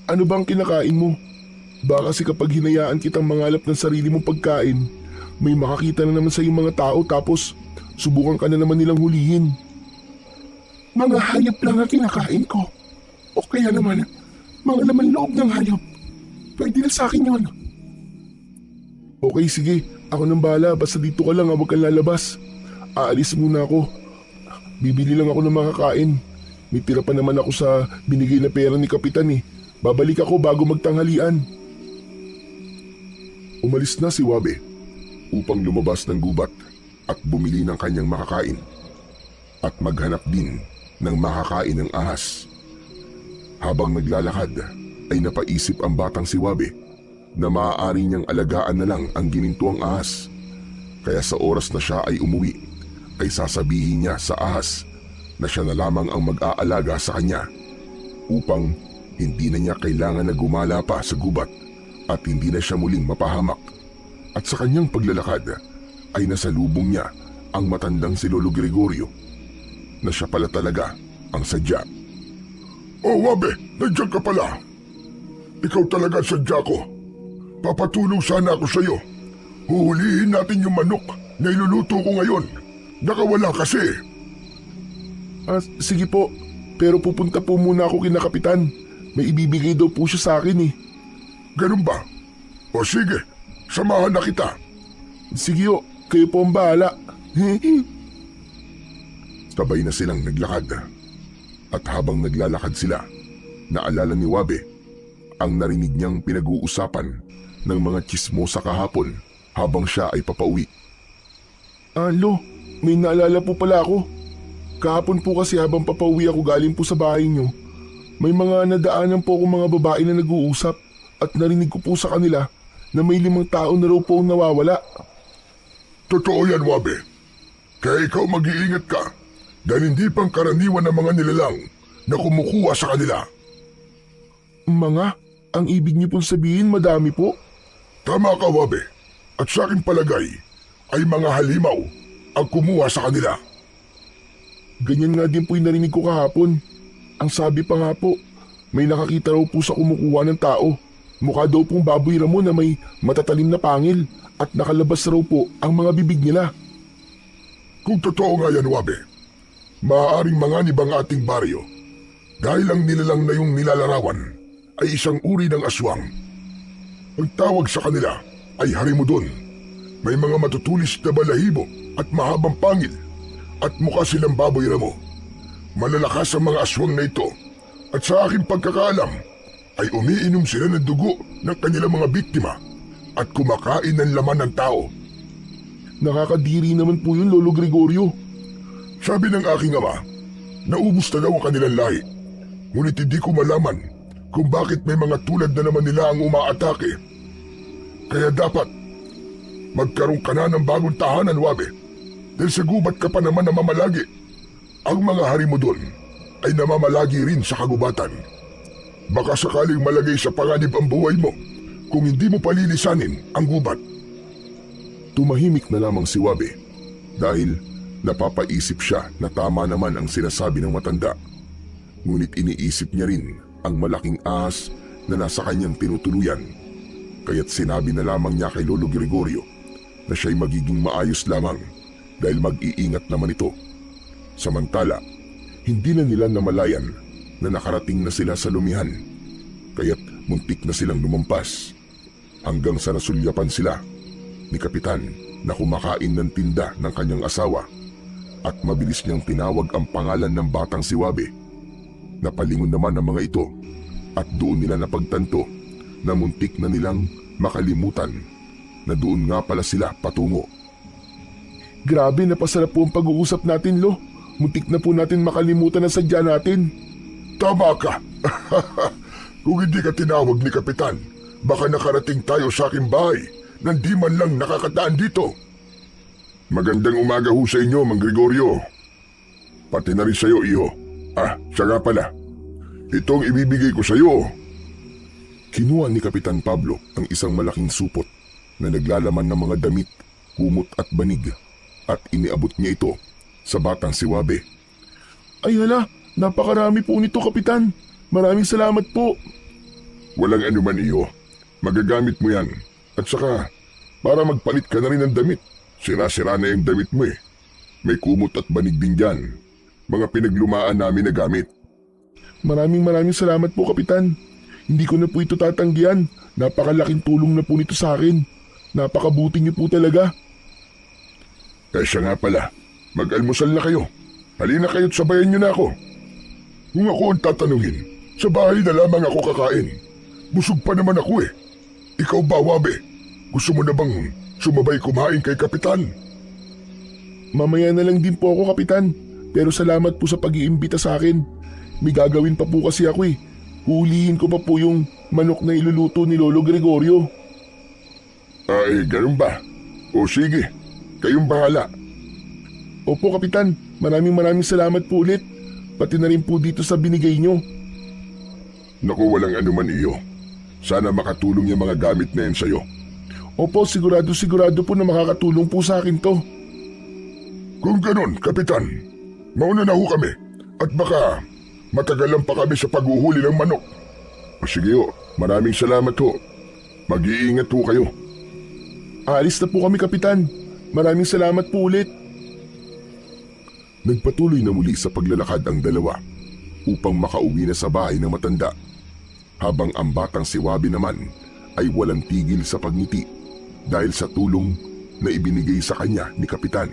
ano bang kinakain mo? Baka kasi kapag hinayaan kitang mangalap ng sarili mong pagkain, may makakita na naman sa iyong mga tao tapos subukan ka na naman nilang hulihin. Mga hayop lang ang kinakain ko. O kaya naman, mga laman loob ng hayop. Pwede na sa akin yun. Okay, sige. Ako nang bahala. Basta dito ka lang, huwag kang lalabas. Aalis muna ako. Bibili lang ako ng makakain. May tira pa naman ako sa binigay na pera ni Kapitan Babalik ako bago magtanghalian. Umalis na si Wabe upang lumabas ng gubat at bumili ng kanyang makakain at maghanap din ng makakain ng ahas. Habang naglalakad ay napaisip ang batang si Wabe na maaari niyang alagaan na lang ang ginintuang ahas. Kaya sa oras na siya ay umuwi ay sasabihin niya sa ahas na siya na lamang ang mag-aalaga sa kanya upang hindi na niya kailangan na gumala pa sa gubat at hindi na siya muling mapahamak. At sa kanyang paglalakad ay nasalubong niya ang matandang si Lolo Gregorio na siya pala talaga ang sadya. Oh, Wabe, nandiyan ka pala. Ikaw talaga ang sadya ko. Papatulong sana ako sa iyo. Huhulihin natin yung manok na iluluto ko ngayon. Nakawala kasi. Sige po, pero pupunta po muna ako kina Kapitan. May ibibigay daw po siya sa akin Ganun ba? O sige, samahan na kita. Sige o, kayo po ang bahala. Sabay na silang naglakad. At habang naglalakad sila, naalala ni Wabe ang narinig niyang pinag-uusapan ng mga tsismosa kahapon habang siya ay papauwi. Lo, may naalala po pala ako. Kahapon po kasi habang papauwi ako galing po sa bahay niyo, may mga nadaanan po akong mga babae na nag-uusap at narinig ko po sa kanila na may 5 tao na raw po ang nawawala. Totoo yan, Wabe. Kaya ikaw mag-iingat ka dahil hindi pang karaniwan ng mga nilalang na kumukuha sa kanila. Mga? Ang ibig niyo pong sabihin madami po? Tama ka, Wabe. At sa aking palagay ay mga halimaw ang kumuha sa kanila. Ganyan nga din po yung narinig ko kahapon. Ang sabi pa nga po, may nakakita raw po sa kumukuha ng tao. Mukha daw pong baboy ramo na may matatalim na pangil at nakalabas raw po ang mga bibig nila. Kung totoo nga yan, Wabe, maaaring manganib ang ating baryo dahil ang nilalang na yung nilalarawan ay isang uri ng aswang. Ang tawag sa kanila ay harimudon. May mga matutulis na balahibo at mahabang pangil at mukha silang baboy ramo. Malalakas ang mga aswang na ito at sa aking pagkakaalam ay umiinom sila ng dugo ng kanilang mga biktima at kumakain ng laman ng tao. Nakakadiri naman po yun, Lolo Gregorio. Sabi ng aking ama, naubos na daw ang kanilang lahi. Ngunit hindi ko malaman kung bakit may mga tulad na naman nila ang umaatake. Kaya dapat magkaroon ka na ng bagong tahanan, Wabe. Dahil sa gubat ka pa naman namamalagi. Ang mga harimo doon ay namamalagi rin sa kagubatan. Baka sakaling malagay sa panganib ang buhay mo kung hindi mo palilisanin ang gubat. Tumahimik na lamang si Wabe dahil napapaisip siya na tama naman ang sinasabi ng matanda. Ngunit iniisip niya rin ang malaking ahas na nasa kanyang tinutuluyan. Kaya't sinabi na lamang niya kay Lolo Gregorio na siya'y magiging maayos lamang dahil mag-iingat naman ito. Samantala, hindi na nila namalayan na nakarating na sila sa lumihan, kaya't muntik na silang lumampas hanggang sa nasulyapan sila ni Kapitan na kumakain ng tinda ng kanyang asawa at mabilis niyang tinawag ang pangalan ng batang si Wabe. Napalingon naman ang mga ito at doon nila napagtanto na muntik na nilang makalimutan na doon nga pala sila patungo. Grabe, napasarap po ang pag-uusap natin, Lo. Muntik na po natin makalimutan ang sadya natin. Tama ka. Kung hindi ka tinawag ni Kapitan, baka nakarating tayo sa aking bahay nang di man lang nakakataan dito. Magandang umaga ho sa inyo, Mang Gregorio. Pati na rin sa iyo, iho. Siya nga pala. Itong ibibigay ko sa iyo. Kinuha ni Kapitan Pablo ang isang malaking supot na naglalaman ng mga damit, kumot at banig at iniabot niya ito sa batang si Wabe. Ay hala, napakarami po nito, Kapitan. Maraming salamat po. Walang anuman, iho. Magagamit mo yan. At saka, para magpalit ka na rin ng damit. Sira-sira na yung damit mo eh. May kumot at banig din dyan. Mga pinaglumaan namin na gamit. Maraming salamat po, Kapitan. Hindi ko na po ito tatanggihan. Napakalaking tulong na po nito sa akin. Napakabuti niyo po talaga. Siya nga pala, mag-almusal na kayo. Halina kayo't sabayan niyo na ako. Kung ako ang tatanungin, sa bahay na lamang ako kakain. Busog pa naman ako eh. Ikaw ba, Wabe? Gusto mo na bang sumabay kumain kay Kapitan? Mamaya na lang din po ako, Kapitan. Pero salamat po sa pag-iimbita sa akin. May gagawin pa po kasi ako eh. Hulihin ko pa po yung manok na iluluto ni Lolo Gregorio. Ay, ganun ba? O sige, kayong bahala. Opo, Kapitan. Maraming salamat po ulit. Pati na rin po dito sa binigay nyo. Naku, walang anuman, iyo. Sana makatulong yung mga gamit na yan sa'yo. Opo, sigurado po na makakatulong po sa akin to. Kung ganun, Kapitan, mauna na ho kami at baka matagalan pa kami sa paghuhuli ng manok. Sige ho, maraming salamat ho. Mag-iingat ho kayo. Aalis na po kami, Kapitan. Maraming salamat po ulit. Nagpatuloy na muli sa paglalakad ang dalawa upang makauwi na sa bahay ng matanda, habang ang batang si Wabe naman ay walang tigil sa pagngiti dahil sa tulong na ibinigay sa kanya ni Kapitan.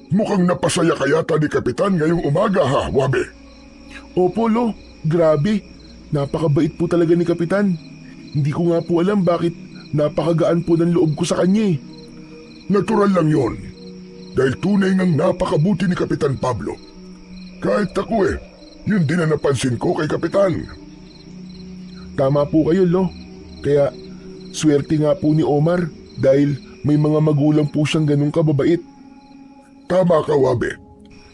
Mukhang napasaya ka yata ni Kapitan ngayong umaga ha, Wabe? Opo, Lo. Grabe. Napakabait po talaga ni Kapitan. Hindi ko nga po alam bakit napakagaan po ng loob ko sa kanya eh. Natural lang yon. Dahil tunay ngang napakabuti ni Kapitan Pablo. Kahit ako yun din ang napansin ko kay Kapitan. Tama po kayo, Lo. Kaya swerte nga po ni Omar dahil may mga magulang po siyang ganun kababait. Tama ka, Wabe.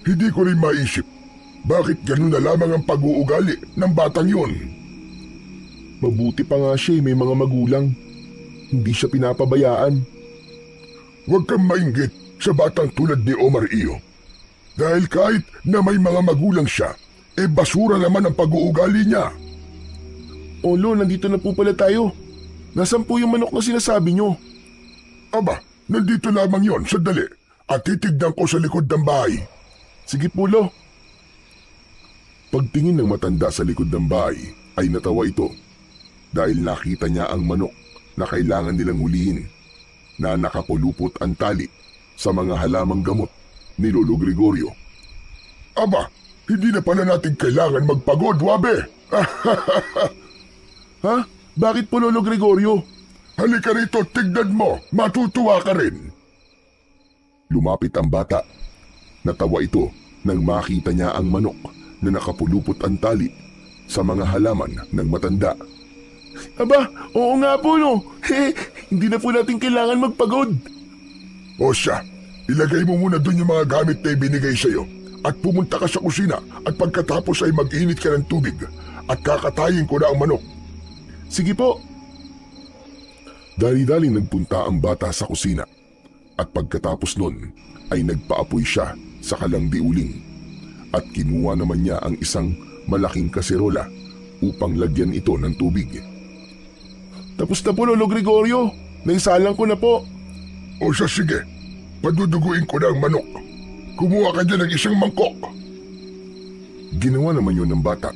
Hindi ko rin maisip bakit ganun na lamang ang pag-uugali ng batang yun. Mabuti pa nga siya may mga magulang. Hindi siya pinapabayaan. Huwag kang mainggit sa batang tulad ni Omar iyo. Dahil kahit na may mga magulang siya, basura naman ang pag-uugali niya. O Lo, nandito na po pala tayo. Nasaan po yung manok na sinasabi nyo? Aba, nandito lamang yon, sandali. At titignan ko sa likod ng bahay. Sige po, Lo. Pagtingin ng matanda sa likod ng bahay ay natawa ito dahil nakita niya ang manok na kailangan nilang hulihin na nakapulupot ang tali sa mga halamang gamot ni Lolo Gregorio. Aba, hindi na pala natin kailangan magpagod, Wabe. Ha? Bakit po, Lolo Gregorio? Halika rito, tignan mo. Matutuwa ka rin. Lumapit ang bata. Natawa ito nang makita niya ang manok na nakapulupot ang tali sa mga halaman ng matanda. Aba, oo nga po, no. Hindi na po natin kailangan magpagod. O siya, ilagay mo muna dun yung mga gamit na ibinigay sa'yo at pumunta ka sa kusina at pagkatapos ay mag-init ka ng tubig at kakatayin ko na ang manok. Sige po. Dali-dali nagpunta ang bata sa kusina at pagkatapos nun ay nagpaapoy siya sa kalangdi uling at kinuha naman niya ang isang malaking kaserola upang lagyan ito ng tubig. Tapos na po, Lolo Gregorio. Naisalang ko na po. O siya, sige, paduduguin ko na ang manok. Kumuha ka dyan ng isang mangkok. Ginawa naman yun ng bata.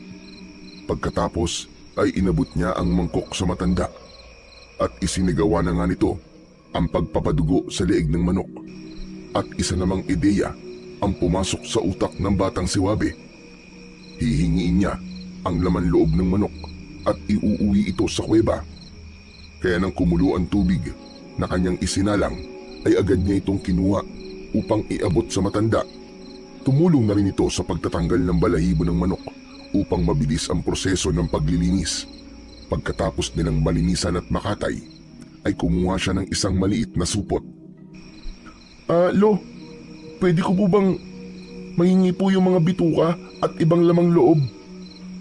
Pagkatapos ay inabot niya ang mangkok sa matanda at isinigawa na nga nito ang pagpapadugo sa leeg ng manok. At isa namang ideya ang pumasok sa utak ng batang si Wabe. Hihingiin niya ang laman loob ng manok at iuuwi ito sa kuweba. Kaya nang kumulo ang tubig na kanyang isinalang ay agad niya itong kinuha upang iabot sa matanda. Tumulong na rin ito sa pagtatanggal ng balahibo ng manok upang mabilis ang proseso ng paglilinis. Pagkatapos nilang malinisan at makatay, ay kumuha siya ng isang maliit na supot. Lo, pwede ko po bang mahingi po yung mga bituka at ibang lamang loob?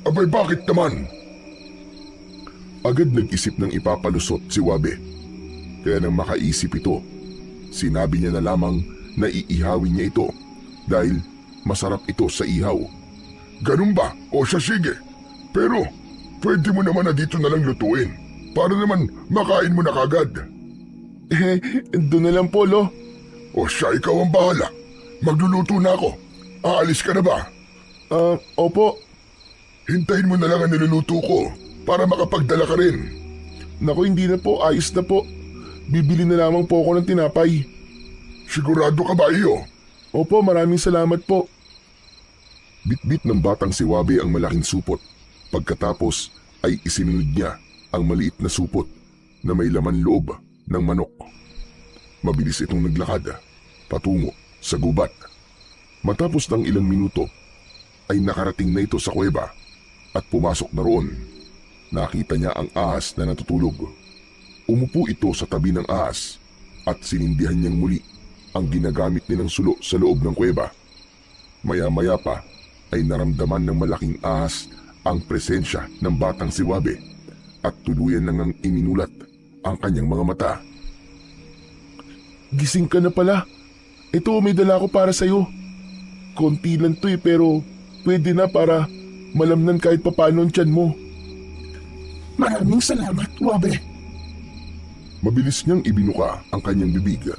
Abay, bakit naman? Agad nag-isip ng ipapalusot si Wabe. Kaya nang makaisip ito, sinabi niya na lamang na iihawin niya ito dahil masarap ito sa ihaw. Ganun ba? O siya, sige. Pero pwede mo naman na dito na lang lutuin para naman makain mo na kagad. Doon na lang po, Lo. O siya, ikaw ang bahala. Magluluto na ako. Aalis ka na ba? Opo. Hintayin mo na lang ang niluluto ko para makapagdala ka rin. Naku, hindi na po. Ayos na po. Bibili na lamang po ako ng tinapay. Sigurado ka ba iyo? Opo, maraming salamat po. Bitbit ng batang si Wabe ang malaking supot. Pagkatapos ay isinunod niya ang maliit na supot na may laman loob ng manok. Mabilis itong naglakad patungo sa gubat. Matapos ng ilang minuto ay nakarating na ito sa kuweba at pumasok na roon. Nakita niya ang ahas na natutulog. Umupo ito sa tabi ng ahas at sinindihan niyang muli ang ginagamit nilang sulo sa loob ng kuweba. Maya-maya pa ay naramdaman ng malaking ahas ang presensya ng batang si Wabe at tuluyan nang iminulat ang kanyang mga mata. Gising ka na pala. Ito, may dala ko para sa'yo. Konti lang to pero pwede na para malamnan kahit papano ang tiyan mo. Maraming salamat, Wabe. Mabilis niyang ibinuka ang kanyang bibig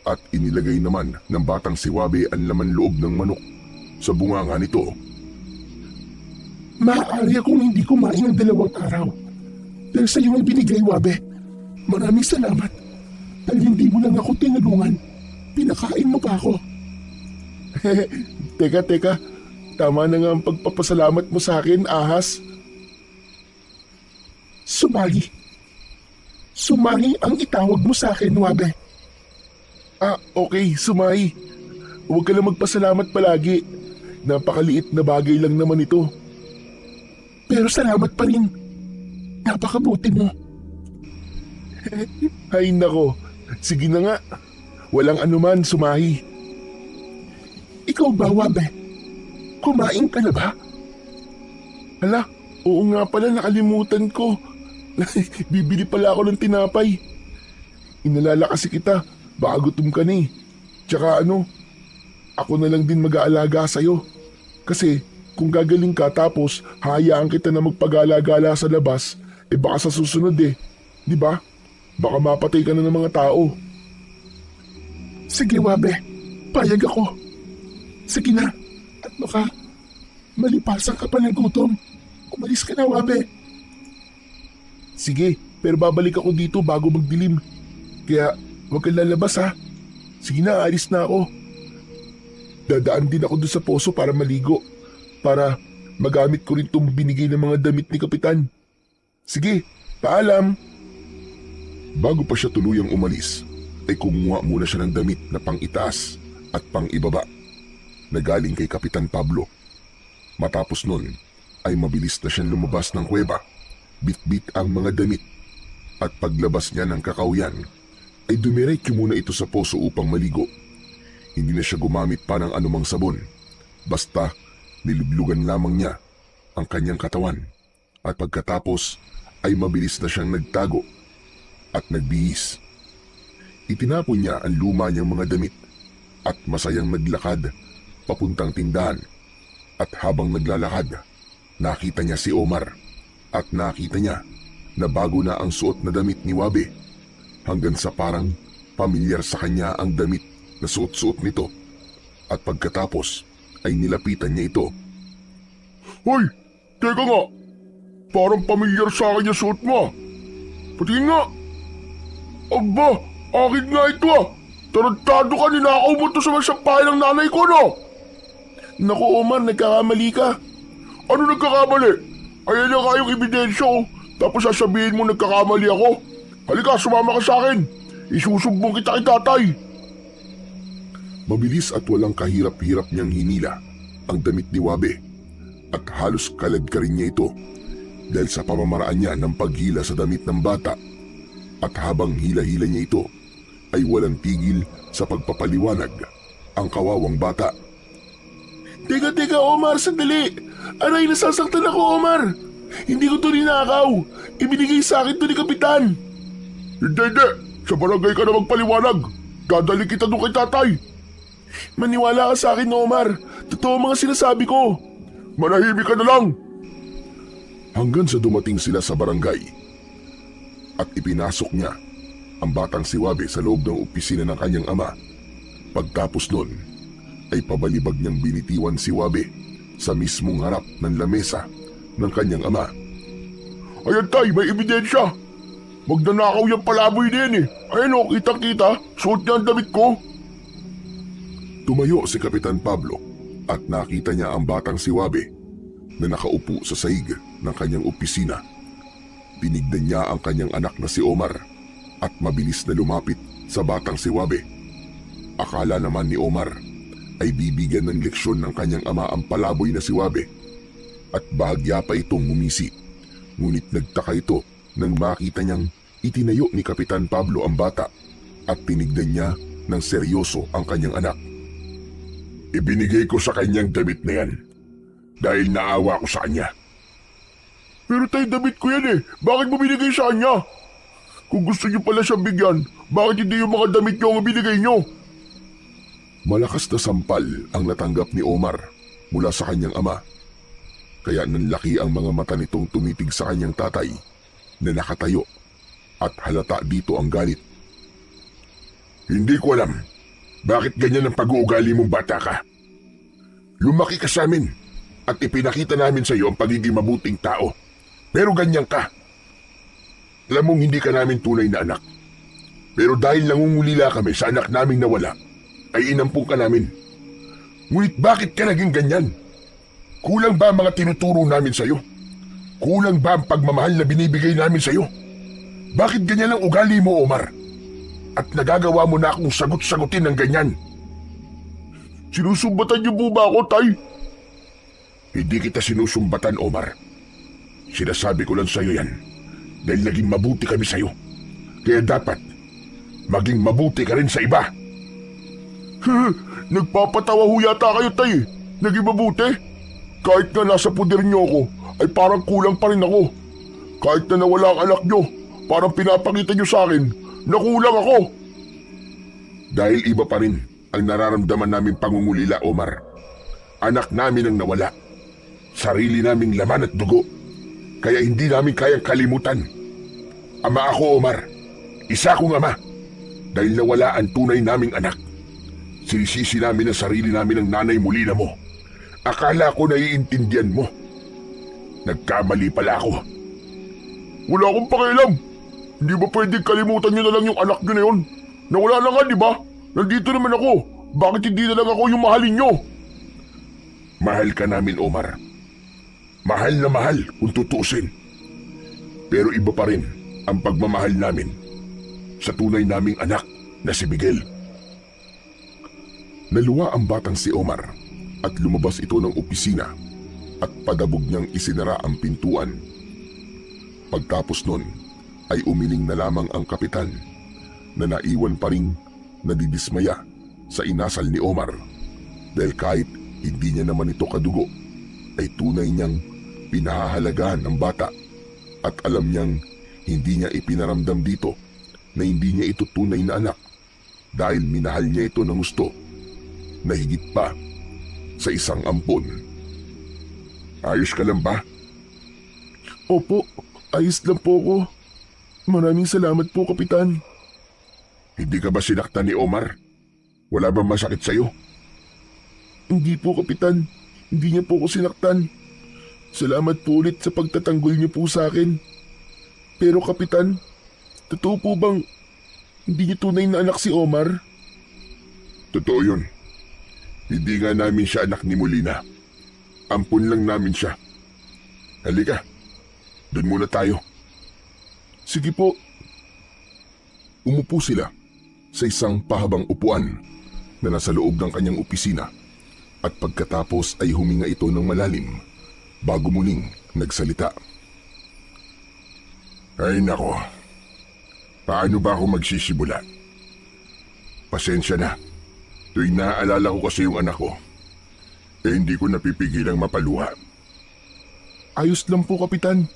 at inilagay naman ng batang si Wabe ang laman loob ng manok sa bunganga nito. Maaari akong hindi kumain ng 2 araw. Dahil sa iyo ay binigay, Wabe. Maraming salamat. Dahil hindi mo lang ako tinulungan. Pinakain mo pa ako. Teka. Tama na nga ang pagpapasalamat mo sa akin, ahas. Sumagi. Sumagi ang itawag mo sa akin, Wabe. Okay, Sumay. Huwag ka lang magpasalamat palagi. Napakaliit na bagay lang naman ito. Pero salamat pa rin. Napakabuti mo. Ay nako, sige na nga. Walang anuman, Sumahi. Ikaw ba, Wabe? Kumain ka na ba? Hala, oo nga pala, nakalimutan ko. Bibili pala ako ng tinapay. Inalala kasi kita, baka gutom ka na eh. Tsaka ako na lang din mag-aalaga sa'yo. Kasi kung gagaling ka tapos hayaan kita na magpagala-gala sa labas, baka sa susunod di ba? Baka mapatay ka na ng mga tao. Sige, Wabe. Payag ako. Sige na. At baka malipasan ka pa ng gutom. Umalis ka na, Wabe. Sige, pero babalik ako dito bago magdilim. Kaya huwag kang lalabas ha. Sige na, alis na ako. Dadaan din ako doon sa poso para maligo. Para magamit ko rin itong binigay ng mga damit ni Kapitan. Sige, paalam. Bago pa siya tuluyang umalis, ay kumuha muna siya ng damit na pang-itaas at pang-ibaba na galing kay Kapitan Pablo. Matapos nun, ay mabilis na siyang lumabas ng kuweba, bit-bit ang mga damit, at paglabas niya ng kakauyan, ay dumiretso muna ito sa poso upang maligo. Hindi na siya gumamit pa ng anumang sabon, basta niluglugan lamang niya ang kanyang katawan at pagkatapos ay mabilis na siyang nagtago at nagbihis. Itinapon niya ang luma niyang mga damit at masayang naglakad papuntang tindahan. At habang naglalakad, nakita niya si Omar at nakita niya na bago na ang suot na damit ni Wabe hanggang sa parang pamilyar sa kanya ang damit na suot-suot nito. At pagkatapos ay nilapitan niya ito. Hoy! Teka nga! Parang pamilyar sa akin yung suot mo. Patingin nga! Aba! Akin nga ito ah! Tarantado ka, ninakaw mo to sa masampahan ng nanay ko, no? Naku Omar, nagkakamali ka. Ano nagkakamali? Ayan na nga yung ebidensya oh. Tapos sasabihin mo nagkakamali ako. Halika, sumama ka sa akin. Isusumbong kita kay tatay. Mabilis at walang kahirap-hirap niyang hinila ang damit ni Wabe at halos kalad ka rin niya ito dahil sa pamamaraan niya ng paghila sa damit ng bata. At habang hila-hila niya ito ay walang tigil sa pagpapaliwanag ang kawawang bata. Teka Omar, sandali. Aray, nasasaktan ako Omar. Hindi ko to ninakaw. Ibinigay sa akin to ni Kapitan. Hindi. Sa barangay ka na magpaliwanag. Dadali kita doon kay tatay. Maniwala ka sa akin Omar. Totoo mga sinasabi ko. Manahimik ka na lang. Hanggang sa dumating sila sa barangay at ipinasok niya ang batang si Wabe sa loob ng opisina ng kanyang ama. Pagtapos nun ay pabalibag niyang binitiwan si Wabe sa mismong harap ng lamesa ng kanyang ama. Ayan tay, may ebidensya. Magnanakaw yung palaboy na yan eh. Ayan o, kitang-kita. Suot niya ang damit ko. Tumayo si Kapitan Pablo at nakita niya ang batang si Wabe na nakaupo sa sahig ng kanyang opisina. Tinignan niya ang kanyang anak na si Omar at mabilis na lumapit sa batang si Wabe. Akala naman ni Omar ay bibigyan ng leksyon ng kanyang ama ang palaboy na si Wabe at bahagya pa itong ngumisi. Ngunit nagtaka ito nang makita niyang itinayo ni Kapitan Pablo ang bata at tinignan niya ng seryoso ang kanyang anak. Ibinigay ko sa kanyang damit na yan dahil naawa ko sa kanya. Pero tay, damit ko yan eh. Bakit mo binigay sa kanya? Kung gusto niyo pala siyang bigyan, bakit hindi yung mga damit niyo ang binigay niyo? Malakas na sampal ang natanggap ni Omar mula sa kanyang ama. Kaya nanlaki ang mga mata nitong tumitig sa kanyang tatay na nakatayo at halata dito ang galit. Hindi ko alam bakit ganyan ang pag-uugali mong bata ka. Lumaki ka sa amin at ipinakita namin sa iyo ang pagiging mabuting tao. Pero ganyan ka. Alam mong hindi ka namin tunay na anak. Pero dahil nangungulila kami sa anak naming nawala, ay inampung ka namin. Ngunit bakit ka naging ganyan? Kulang ba ang mga tinuturo namin sa iyo? Kulang ba ang pagmamahal na binibigay namin sa iyo? Bakit ganyan ang ugali mo, Omar? At nagagawa mo na akong sagot-sagutin ng ganyan. Sinusumbatan niyo po ba ako, tay? Hindi kita sinusumbatan, Omar. Sinasabi ko lang sa iyo yan dahil naging mabuti kami sa iyo. Kaya dapat maging mabuti ka rin sa iba. Nagpapatawa ho yata kayo, tay. Naging mabuti. Kahit na nasa puder niyo ako, ay parang kulang pa rin ako. Kahit na nawala ang anak niyo, parang pinapakita niyo sa akin na kulang ako. Dahil iba pa rin ang nararamdaman namin pangungulila, Omar. Anak namin ang nawala. Sarili naming laman at dugo. Kaya hindi namin kayang kalimutan. Ama ako, Omar. Isa akong ama. Dahil nawala ang tunay naming anak. Sinisisi namin ang sarili namin ng nanay muli na mo. Akala ko naiintindihan mo. Nagkamali pala ako. Wala akong pakialam. Hindi ba pwedeng kalimutan niyo na lang yung anak niyo na yun? Nawala na nga, di ba? Nandito naman ako. Bakit hindi na lang ako yung mahalin niyo? Mahal ka namin, Omar. Mahal na mahal kung tutuusin. Pero iba pa rin ang pagmamahal namin sa tunay naming anak na si Miguel. Naluwa ang batang si Omar at lumabas ito ng opisina at padabog niyang isinara ang pintuan. Pagtapos nun ay umiling na lamang ang kapitan na naiwan pa ring nadidismaya sa inasal ni Omar dahil kahit hindi niya naman ito kadugo ay tunay niyang pinahahalagahan ng bata at alam niyang hindi niya ipinaramdam dito na hindi niya ito tunay na anak dahil minahal niya ito ng gusto na higit pa sa isang ampon. Ayos ka lang ba? Opo, ayos lang po ako. Maraming salamat po, Kapitan. Hindi ka ba sinaktan ni Omar? Wala bang masakit sa'yo? Hindi po, Kapitan. Hindi niya po ako sinaktan. Salamat po ulit sa pagtatanggol niyo po sa akin. Pero, Kapitan, totoo po bang hindi niyo tunay na anak si Omar? Totoo yun. Hindi nga namin siya anak ni Molina. Ampun lang namin siya. Halika, doon muna tayo. Sige po. Umupo sila sa isang pahabang upuan na nasa loob ng kanyang opisina at pagkatapos ay huminga ito ng malalim bago muling nagsalita. Ay nako, paano ba ako magsisimula? Pasensya na, tuwing naaalala ko kasi yung anak ko, hindi ko napipigilang mapaluha. Ayos lang po, Kapitan.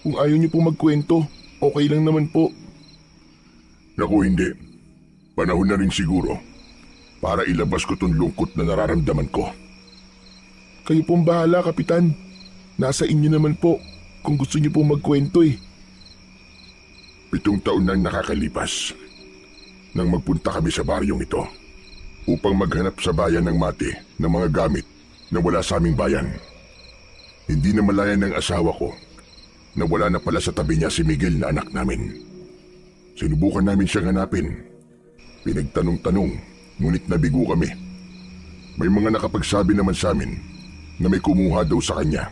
Kung ayaw niyo po magkwento, okay lang naman po. Naku hindi, panahon na rin siguro para ilabas ko tong lungkot na nararamdaman ko. Kayo pong bahala, Kapitan. Nasa inyo naman po kung gusto niyo po magkwento eh. 7 taon nang nakakalipas nang magpunta kami sa baryong ito upang maghanap sa bayan ng mate ng mga gamit na wala sa aming bayan. Hindi na malayan ng asawa ko na wala na pala sa tabi niya si Miguel na anak namin. Sinubukan namin siyang hanapin. Pinagtanong-tanong, ngunit nabigo kami. May mga nakapagsabi naman sa amin na may kumuha daw sa kanya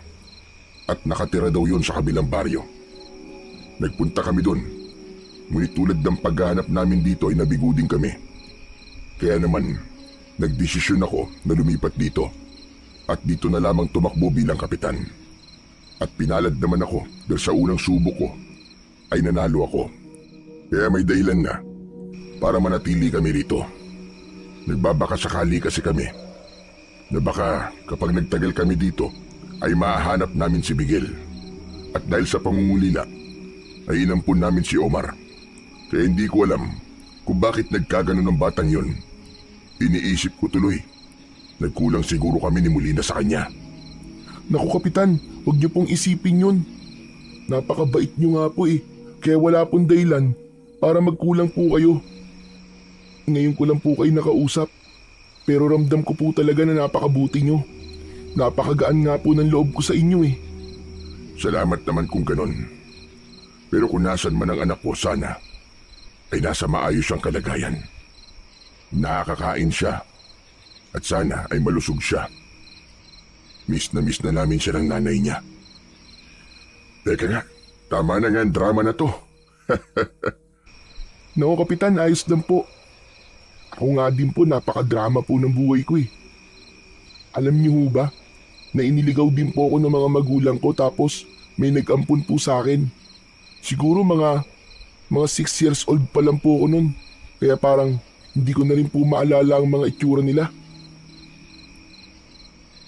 at nakatira daw yon sa kabilang baryo. Nagpunta kami doon, ngunit tulad ng paghahanap namin dito ay nabigo din kami. Kaya naman, nagdesisyon ako na lumipat dito at dito na lamang tumakbo bilang kapitan. At pinalad naman ako dahil sa unang subok ko ay nanalo ako. Kaya may dahilan na para manatili kami rito. Nagbabaka sakali kasi kami na baka kapag nagtagal kami dito ay mahahanap namin si Miguel. At dahil sa pangungulila ay inampun namin si Omar. Kaya hindi ko alam kung bakit nagkaganon ng batang yon. Iniisip ko tuloy, nagkulang siguro kami ni Molina sa kanya. Naku, Kapitan, huwag niyo pong isipin yun. Napakabait niyo nga po eh. Kaya wala pong dahilan para magkulang po kayo. Ngayon ko lang po kayo nakausap. Pero ramdam ko po talaga na napakabuti niyo. Napakagaan nga po ng loob ko sa inyo eh. Salamat naman kung ganon. Pero kung nasan man ang anak ko, sana ay nasa maayos siyang kalagayan. Nakakain siya at sana ay malusog siya. Miss na namin siya ng nanay niya. Teka nga, tama na nga ang drama na to. Naku, Kapitan, ayos lang po. Ako nga din po, napakadrama po ng buhay ko eh. Alam niyo ho ba, na iniligaw din po ako ng mga magulang ko tapos may nag-ampun po sa akin. Siguro mga 6 years old pa lang po ako nun. Kaya parang hindi ko na rin po maalala ang mga itsura nila.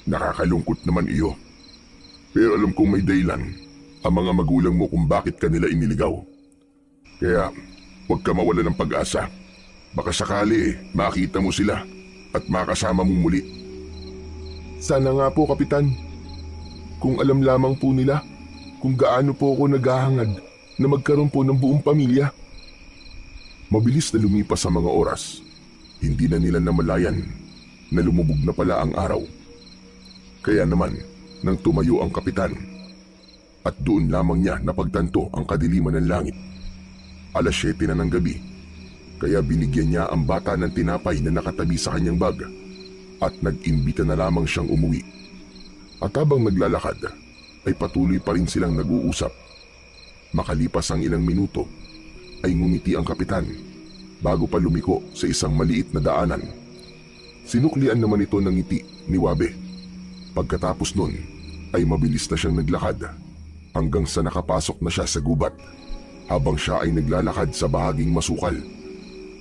Nakakalungkot naman iyo. Pero alam kong may dahilan ang mga magulang mo kung bakit kanila iniligaw. Kaya huwag ka mawala ng pag-asa. Baka sakali makita mo sila at makasama mong muli. Sana nga po, Kapitan. Kung alam lamang po nila kung gaano po ako naghahangad na magkaroon po ng buong pamilya. Mabilis na lumipas ang mga oras. Hindi na nila namalayan na lumubog na pala ang araw. Kaya naman, nang tumayo ang kapitan, at doon lamang niya napagtanto ang kadiliman ng langit. 7:00 na ng gabi, kaya binigyan niya ang bata ng tinapay na nakatabi sa kanyang bag at nag-imbita na lamang siyang umuwi. At habang naglalakad, ay patuloy pa rin silang nag-uusap. Makalipas ang ilang minuto, ay ngumiti ang kapitan bago pa lumiko sa isang maliit na daanan. Sinuklian naman ito ng ngiti ni Wabe. Pagkatapos nun, ay mabilis na siyang naglakad hanggang sa nakapasok na siya sa gubat. Habang siya ay naglalakad sa bahaging masukal,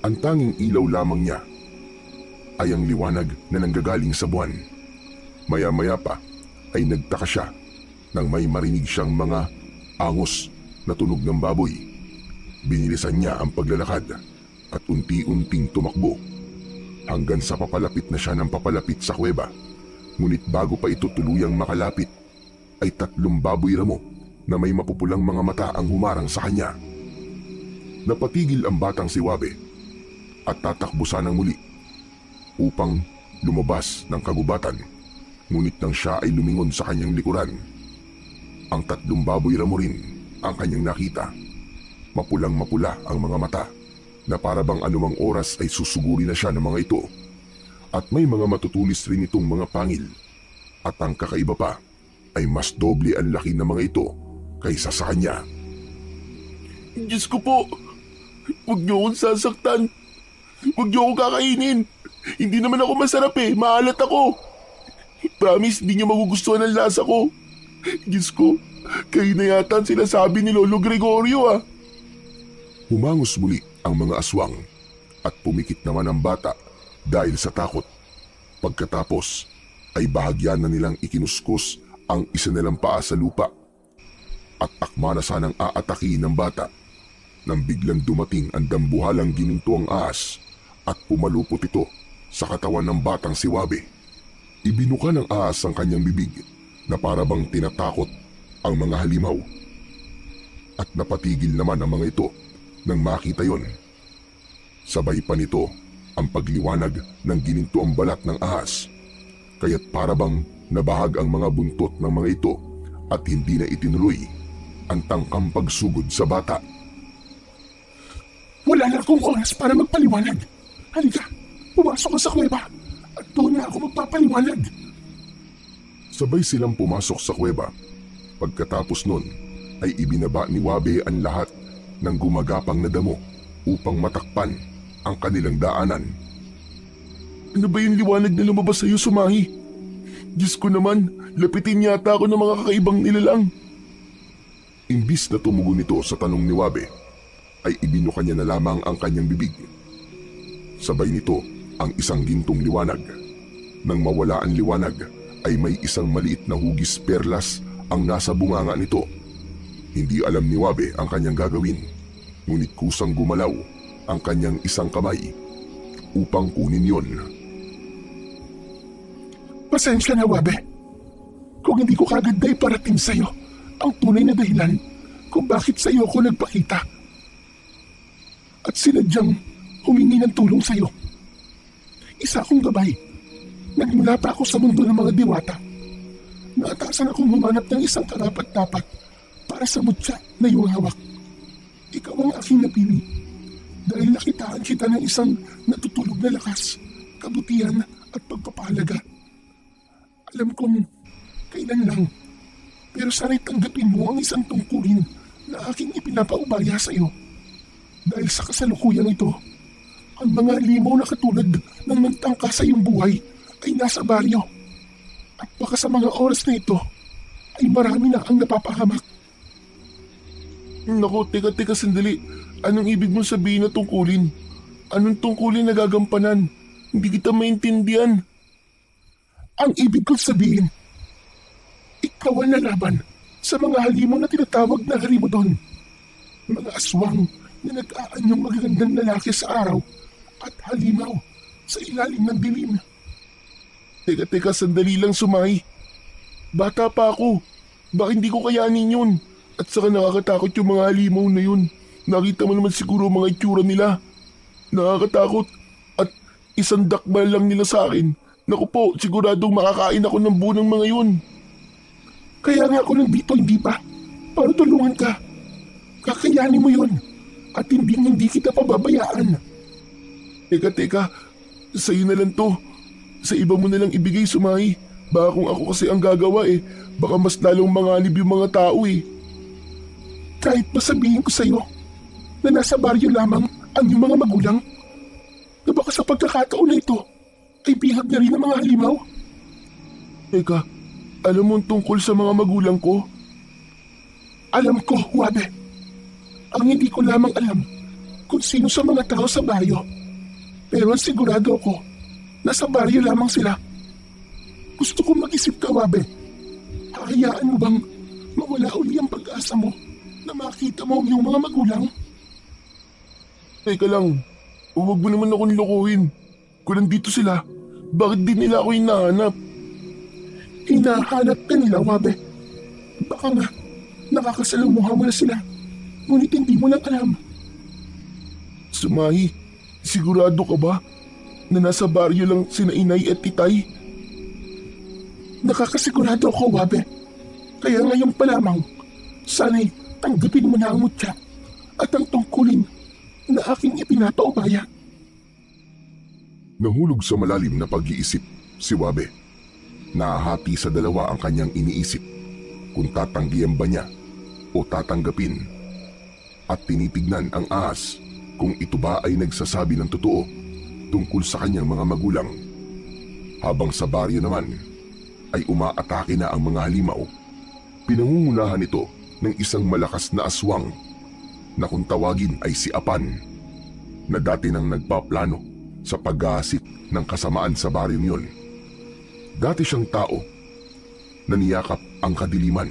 ang tanging ilaw lamang niya ay ang liwanag na nanggagaling sa buwan. Maya-maya pa ay nagtaka siya Nang may marinig siyang mga angos na tunog ng baboy, binilisan niya ang paglalakad at unti-unting tumakbo hanggang sa papalapit na siya ng papalapit sa kuweba. Ngunit bago pa ito tuluyang makalapit, ay 3 baboy ramo na may mapupulang mga mata ang humarang sa kanya. Napatigil ang batang si Wabe at tatakbo sanang muli upang lumabas ng kagubatan. Ngunit nang siya ay lumingon sa kanyang likuran, ang 3 baboy ramo rin ang kanyang nakita. Mapulang-mapula ang mga mata na para bang anumang oras ay susuguri na siya ng mga ito. At may mga matutulis rin itong mga pangil. At ang kakaiba pa ay mas doble ang laki ng mga ito kaysa sa kanya. Diyos ko po, huwag niyo akong sasaktan. Huwag niyo akong kakainin. Hindi naman ako masarap eh, maalat ako. Promise, hindi niyo magugustuhan ang lasa ko. Diyos ko, kayo na yata ang sinasabi ni Lolo Gregorio ah. Humangos muli ang mga aswang at pumikit naman ang bata dahil sa takot. Pagkatapos ay bahagyan na nilang ikinuskus ang isa nilang paa sa lupa at akma na sanang aataki ng bata nang biglang dumating ang dambuhalang gininto ang ahas at pumalupot ito sa katawan ng batang si Wabe. Ibinuka ng ahas ang kanyang bibig na para bang tinatakot ang mga halimaw. At napatigil naman ang mga ito nang makita yon. Sabay pa nito ang pagliwanag ng gininto ang balat ng ahas, kaya't para bang nabahag ang mga buntot ng mga ito at hindi na itinuloy ang tangkang pagsugod sa bata. Wala na akong oras para magpaliwanag. Halika, pumasok ka sa kuweba at doon na ako magpapaliwanag. Sabay silang pumasok sa kuweba. Pagkatapos nun ay ibinaba ni Wabe ang lahat ng gumagapang na damo upang matakpan ang kanilang daanan. Ano ba yung liwanag na lumabas sa iyo, Sumahi? Diyos ko naman, lapitin yata ako ng mga kakaibang nilalang. Imbis na tumugon nito sa tanong ni Wabe, ay ibinuka niya na lamang ang kanyang bibig. Sabay nito ang isang gintong liwanag. Nang mawala ang liwanag, ay may isang maliit na hugis perlas ang nasa bunganga nito. Hindi alam ni Wabe ang kanyang gagawin, ngunit kusang gumalaw ang kanyang isang kamay upang kunin yon. Pasensya na, Wabe. Kung hindi ko kagad na iparating sa'yo ang tunay na dahilan kung bakit sa'yo ako nagpakita at sinadyang humingi ng tulong sa'yo. Isa akong gabay. Nagmula pa ako sa mundo ng mga diwata. Naatasan akong humanap ng isang karapat-dapat para sa mutya na iyong hawak. Ikaw ang aking napili dahil nakitaan kita ng isang natutulog na lakas, kabutihan at pagpapahalaga. Alam kong kailan lang, pero sana'y tanggapin mo ang isang tungkulin na aking ipinapaubaya sa iyo. Dahil sa kasalukuyang ito, ang mga limaw na katulad ng nagtangka sa iyong buhay ay nasa baryo. At baka sa mga oras na ito, ay marami na ang napapahamak. Naku, teka sandali. Anong ibig mong sabihin na tungkulin? Anong tungkulin na gagampanan? Hindi kita maintindihan. Ang ibig kong sabihin, ikaw ang lalaban sa mga halimaw na tinatawag na harimodon. Mga aswang na nag-aanyong magagandang lalaki sa araw at halimaw sa ilalim ng dilim. Teka, sandali lang, Sumahi. Bata pa ako. Baka hindi ko kayanin yun. At saka nakakatakot yung mga halimaw na yun. Nakita mo naman siguro mga itsura nila. Nakakatakot. At isang dakbal lang nila sa akin. Naku po, siguradong makakain ako ng buo ng mga yun. Kaya nga ako nandito, hindi ba? Para tulungan ka. Kakayanin mo yun. At hindi kita pababayaan. Teka. Sa'yo na lang to. Sa iba mo na lang ibigay, Sumahi. Baka kung ako kasi ang gagawa baka mas lalong manganib yung mga tao Kahit ba sabihin ko sa'yo na nasa baryo lamang ang iyong mga magulang, na baka sa pagkakataon na ito ay bihag na rin ang mga halimaw? Teka, alam mo tungkol sa mga magulang ko? Alam ko, Wabe. Ang hindi ko lamang alam kung sino sa mga tao sa baryo. Pero ang sigurado ako, nasa baryo lamang sila. Gusto kong mag-isip ka, Wabe. Hahayaan mo bang mawala uli ang pag-asa mo na makita mo ang iyong mga magulang. Teka lang, huwag mo naman akong lokohin. Kung nandito sila, bakit di nila ako hinahanap? Hinahanap ka nila, Wabe. Baka nga, nakakasalamuha mo na sila. Ngunit hindi mo lang alam. Sumahi, sigurado ka ba na nasa baryo lang sina inay at itay? Nakakasigurado ako, Wabe. Kaya ngayon pa lamang, sana'y tanggapin mo na ang mutya at ang tungkulin na aking ipinapaubaya. Nahulog sa malalim na pag-iisip si Wabe. Nahahati sa dalawa ang kanyang iniisip kung tatanggihan ba niya o tatanggapin. At tinitignan ang ahas kung ito ba ay nagsasabi ng totoo tungkol sa kanyang mga magulang. Habang sa baryo naman ay umaatake na ang mga halimaw. Pinangungunahan ito ng isang malakas na aswang na kung tawagin ay si Apan, na dati nang nagpaplano sa paghahasik ng kasamaan sa baryong yun. Dati siyang tao na niyakap ang kadiliman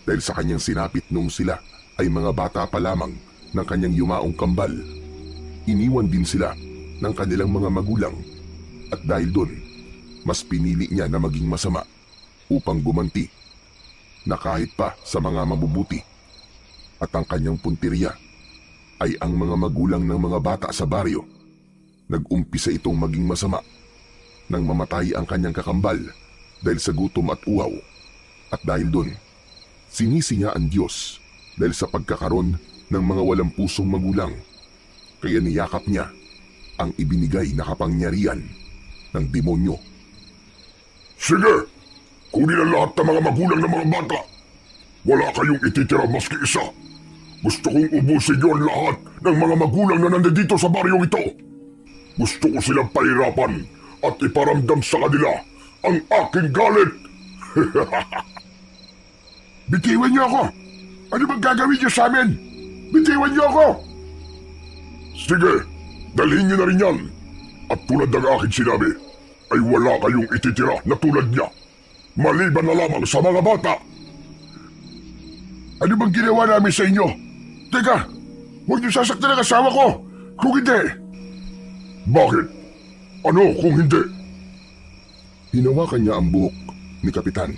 dahil sa kanyang sinapit noong sila ay mga bata pa lamang ng kanyang yumaong kambal. Iniwan din sila ng kanilang mga magulang at dahil doon, mas pinili niya na maging masama upang gumanti na kahit pa sa mga mabubuti. At ang kanyang punteriya ay ang mga magulang ng mga bata sa baryo. Nag-umpisa itong maging masama nang mamatay ang kanyang kakambal dahil sa gutom at uhaw. At dahil doon, sinisi niya ang Diyos dahil sa pagkakaroon ng mga walang pusong magulang. Kaya niyakap niya ang ibinigay na kapangyarihan ng demonyo. Sige, kunin ang lahat ng mga magulang ng mga bata. Wala kayong ititira maski isa. Gusto kong ubusin niyo ang lahat ng mga magulang na nandito sa baryong ito. Gusto ko silang pahirapan at iparamdam sa kanila ang aking galit. Bitiwan niyo ako! Ano bang gagawin niyo sa amin? Bitiwan niyo ako! Sige, dalhin niyo na rin yan. At tulad ng aking sinabi, ay wala kayong ititira na tulad niya. Maliban na lamang sa mga bata. Ano bang ginawa namin sa inyo? Teka, huwag niyo sasaktan ang asawa ko! Kung hindi! Bakit? Ano kung hindi? Hinawakan niya ang buhok ni Kapitan.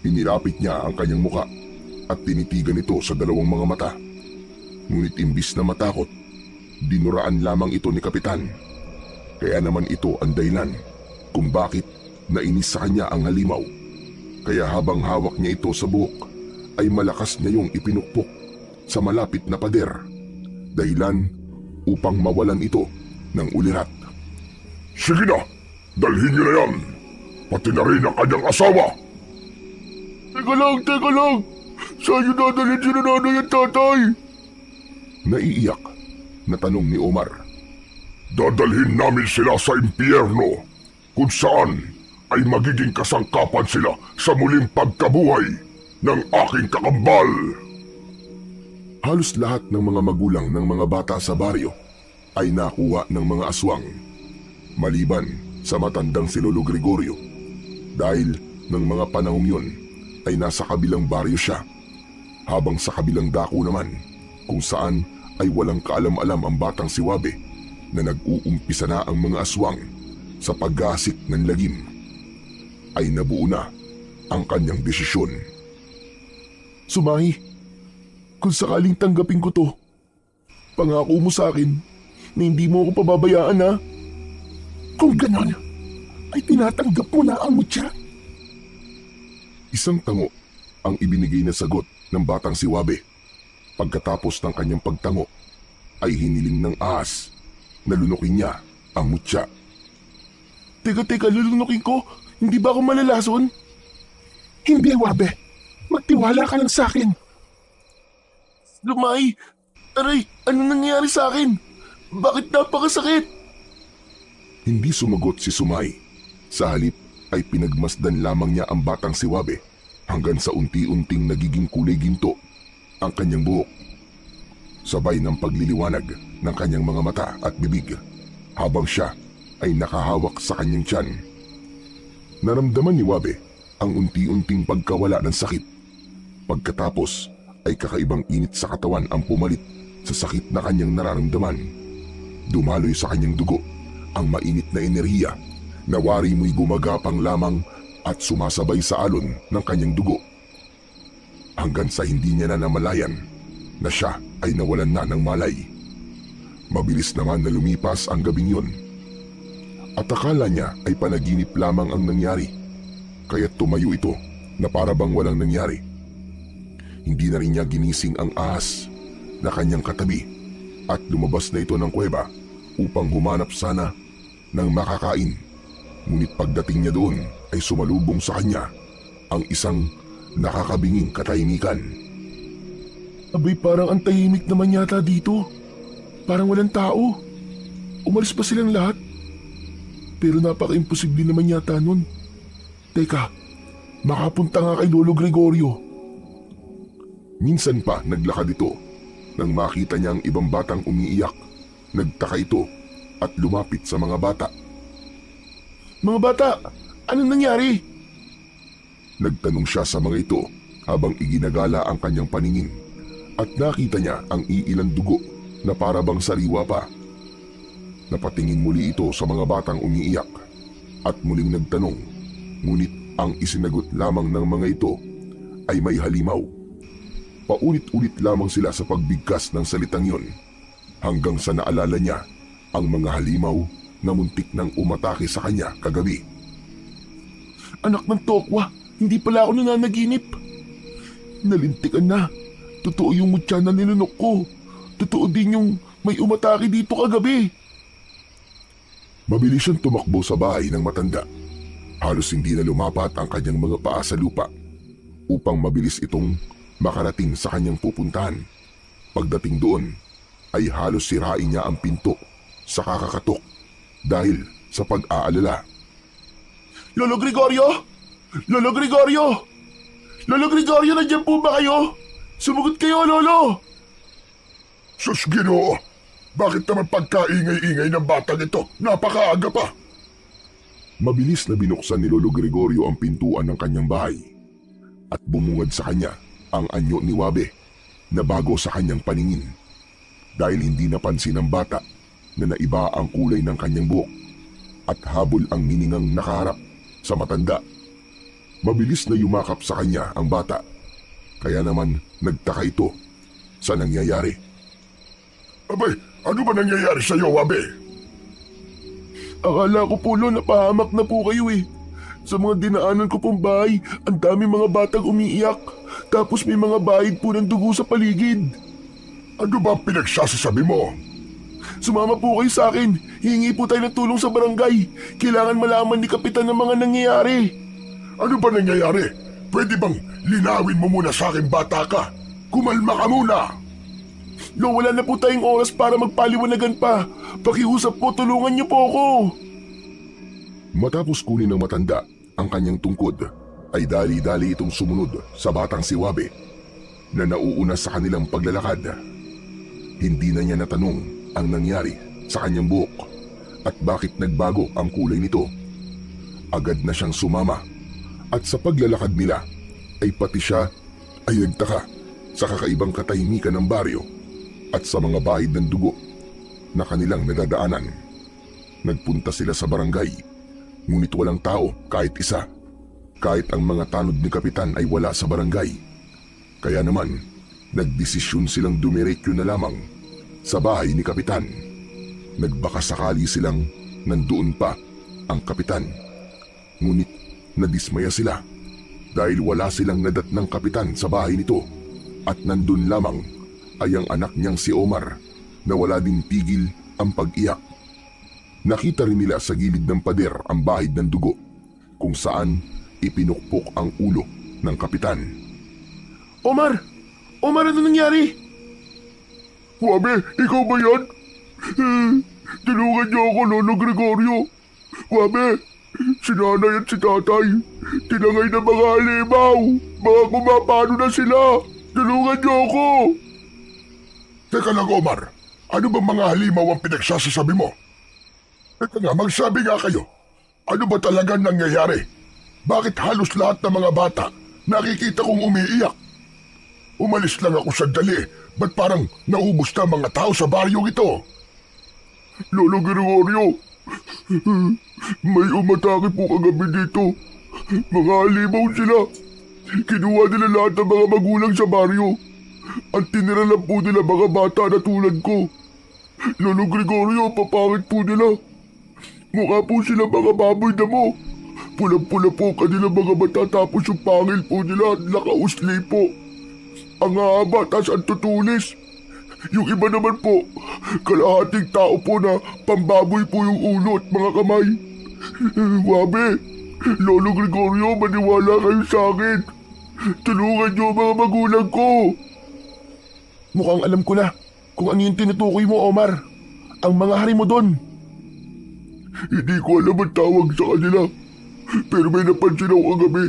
Inilapit niya ang kanyang muka at tinitigan ito sa dalawang mga mata. Ngunit imbis na matakot, dinuraan lamang ito ni Kapitan. Kaya naman ito ang dahilan kung bakit nainis sa kanya ang halimaw. Kaya habang hawak niya ito sa buhok, ay malakas niya yung ipinukpok sa malapit na pader. Dahilan upang mawalan ito ng ulirat. Sige na, dalhin niyo na yan. Pati na rin ang kanyang asawa. Teka lang! Saan niyo dadalhin si nanay at tatay? Naiiyak na tanong ni Omar. Dadalhin namin sila sa impyerno, kung saan ay magiging kasangkapan sila sa muling pagkabuhay ng aking kakambal. Halos lahat ng mga magulang ng mga bata sa baryo ay nakuha ng mga aswang, maliban sa matandang si Lolo Gregorio. Dahil ng mga panahong yun ay nasa kabilang baryo siya, habang sa kabilang dako naman kung saan ay walang kaalam-alam ang batang si Wabe na nag-uumpisa na ang mga aswang sa paggasik ng lagim, ay nabuo na ang kanyang desisyon. Sumahi, kung sakaling tanggapin ko to, pangako mo sa akin na hindi mo ako pababayaan, ha? Kung ganon, ay tinatanggap mo na ang mutya. Isang tango ang ibinigay na sagot ng batang si Wabe. Pagkatapos ng kanyang pagtango, ay hiniling ng ahas na lunukin niya ang mutya. Teka, lulunukin ko? Hindi ba ako malalason? Hindi, Wabe. Magtiwala ka lang sa akin. Lumay! Aray, ano nangyayari sa akin? Bakit napakasakit? Hindi sumagot si Sumay. Sa halip ay pinagmasdan lamang niya ang batang si Wabe hanggang sa unti-unting nagiging kulay ginto ang kanyang buhok. Sabay ng pagliliwanag ng kanyang mga mata at bibig habang siya ay nakahawak sa kanyang tiyan. Naramdaman ni Wabe ang unti-unting pagkawala ng sakit Pagkatapos ay kakaibang init sa katawan ang pumalit sa sakit na kanyang nararamdaman. Dumaloy sa kanyang dugo ang mainit na enerhiya na wari mo'y gumagapang lamang at sumasabay sa alon ng kanyang dugo. Hanggang sa hindi niya na namalayan na siya ay nawalan na ng malay. Mabilis naman na lumipas ang gabing yun. At akala niya ay panaginip lamang ang nangyari, kaya't tumayo ito na para bang walang nangyari. Hindi na rin niya ginising ang ahas na kanyang katabi at lumabas na ito ng kuweba upang humanap sana ng makakain. Ngunit pagdating niya doon ay sumalubong sa kanya ang isang nakakabinging katahimikan. Abay, parang ang tahimik naman yata dito. Parang walang tao. Umalis pa silang lahat. Pero napaka-imposible naman yata nun. Teka, makapunta nga kay Lolo Gregorio. Minsan pa naglakad ito nang makita niya ang ibang batang umiiyak. Nagtaka ito at lumapit sa mga bata. Mga bata, anong nangyari? Nagtanong siya sa mga ito habang iginagala ang kanyang paningin at nakita niya ang iilang dugo na para bang sariwa pa. Napatingin muli ito sa mga batang umiiyak at muling nagtanong, ngunit ang isinagot lamang ng mga ito ay may halimaw. Paulit-ulit lamang sila sa pagbigkas ng salitang yon hanggang sa naalala niya ang mga halimaw na muntik nang umatake sa kanya kagabi. Anak ng tokwa, hindi pala ako nananaginip. Nalintikan na. Totoo yung mutya na nilunok ko. Totoo din yung may umatake dito kagabi. Mabilis siyang tumakbo sa bahay ng matanda. Halos hindi na lumapat ang kanyang mga paa sa lupa upang mabilis itong makarating sa kanyang pupuntahan. Pagdating doon ay halos sirain niya ang pinto sa kakakatok dahil sa pag-aalala. Lolo Gregorio! Lolo Gregorio! Lolo Gregorio, nandiyan po ba kayo? Sumagot kayo, Lolo! Sus, Ginoo! Bakit naman pagkaingay-ingay ng batang ito? Napakaaga pa! Mabilis na binuksan ni Lolo Gregorio ang pintuan ng kanyang bahay at bumungad sa kanya ang anyo ni Wabe na bago sa kanyang paningin dahil hindi napansin ng bata na naiba ang kulay ng kanyang buhok at habol ang hiningang nakaharap sa matanda. Mabilis na yumakap sa kanya ang bata, kaya naman nagtaka ito sa nangyayari. Abay, ano ba nangyayari sa iyo, Wabe? Akala ko po, Lolo, napahamak na po kayo eh. Sa mga dinaanan ko pong bahay, ang dami mga batang umiiyak. Tapos may mga bahid po ng dugo sa paligid. Ano ba pinagsasasabi mo? Sumama po kayo sa akin. Hihingi po tayo ng tulong sa barangay. Kailangan malaman ni Kapitan ng mga nangyayari. Ano ba nangyayari? Pwede bang linawin mo muna sa akin, bata ka? Kumalma ka muna! Lo, wala na po tayong oras para magpaliwanagan pa. Pakiusap po, tulungan niyo po ako. Matapos kunin ng matanda ang kanyang tungkod, ay dali-dali itong sumunod sa batang si Wabe na nauuna sa kanilang paglalakad. Hindi na niya natanong ang nangyari sa kanyang buhok at bakit nagbago ang kulay nito. Agad na siyang sumama at sa paglalakad nila ay pati siya ay nagtaka sa kakaibang katahimikan ng baryo at sa mga bahid ng dugo na kanilang nadadaanan. Nagpunta sila sa barangay, ngunit walang tao kahit isa. Kahit ang mga tanod ni Kapitan ay wala sa barangay. Kaya naman, nagdesisyon silang dumiretso na lamang sa bahay ni Kapitan. Nagbaka sakali silang nandoon pa ang Kapitan. Ngunit nadismaya sila dahil wala silang nadatnang Kapitan sa bahay nito at nandun lamang ay ang anak niyang si Omar na wala din tigil ang pag-iyak. Nakita rin nila sa gilid ng pader ang bahid ng dugo kung saan ipinukpok ang ulo ng Kapitan. Omar! Omar, ano nangyari? Wabe, ikaw ba yan? Tulungan niyo ako, Lolo Gregorio. Wabe, si nanay at si tatay, tinangay na mga halimaw. Mga kumapano na sila. Tulungan niyo ako. Teka lang, Omar. Ano bang mga halimaw ang pinagsasasabi mo? Teka nga, magsabi nga kayo. Ano ba talagang nangyayari? Bakit halos lahat ng mga bata nakikita kong umiiyak? Umalis lang ako sandali. Ba't parang naubos na mga tao sa baryong ito? Lolo Gregorio, may umatake po kagabi dito. Mga halimaw sila. Kinuha nila lahat ng mga magulang sa baryo. Ang tinira lang po nila mga bata na tulad ko. Lolo Gregorio, papangit po nila. Mukha po sila mga baboy na mo. Pulang-pula po kanilang mga mata tapos yung pangil po nila nakausli po. Ang haba tas ang tutulis. Yung iba naman po, kalahating tao po na pambaboy po yung ulo at mga kamay. Wabe, Lolo Gregorio, maniwala kayo sa akin. Tulungan niyo ang mga magulang ko. Mukhang alam ko na kung ano yung tinutukoy mo, Omar. Ang mga hari mo doon. Hindi ko alam ang tawag sa kanila. Pero may napansin ako kagabi.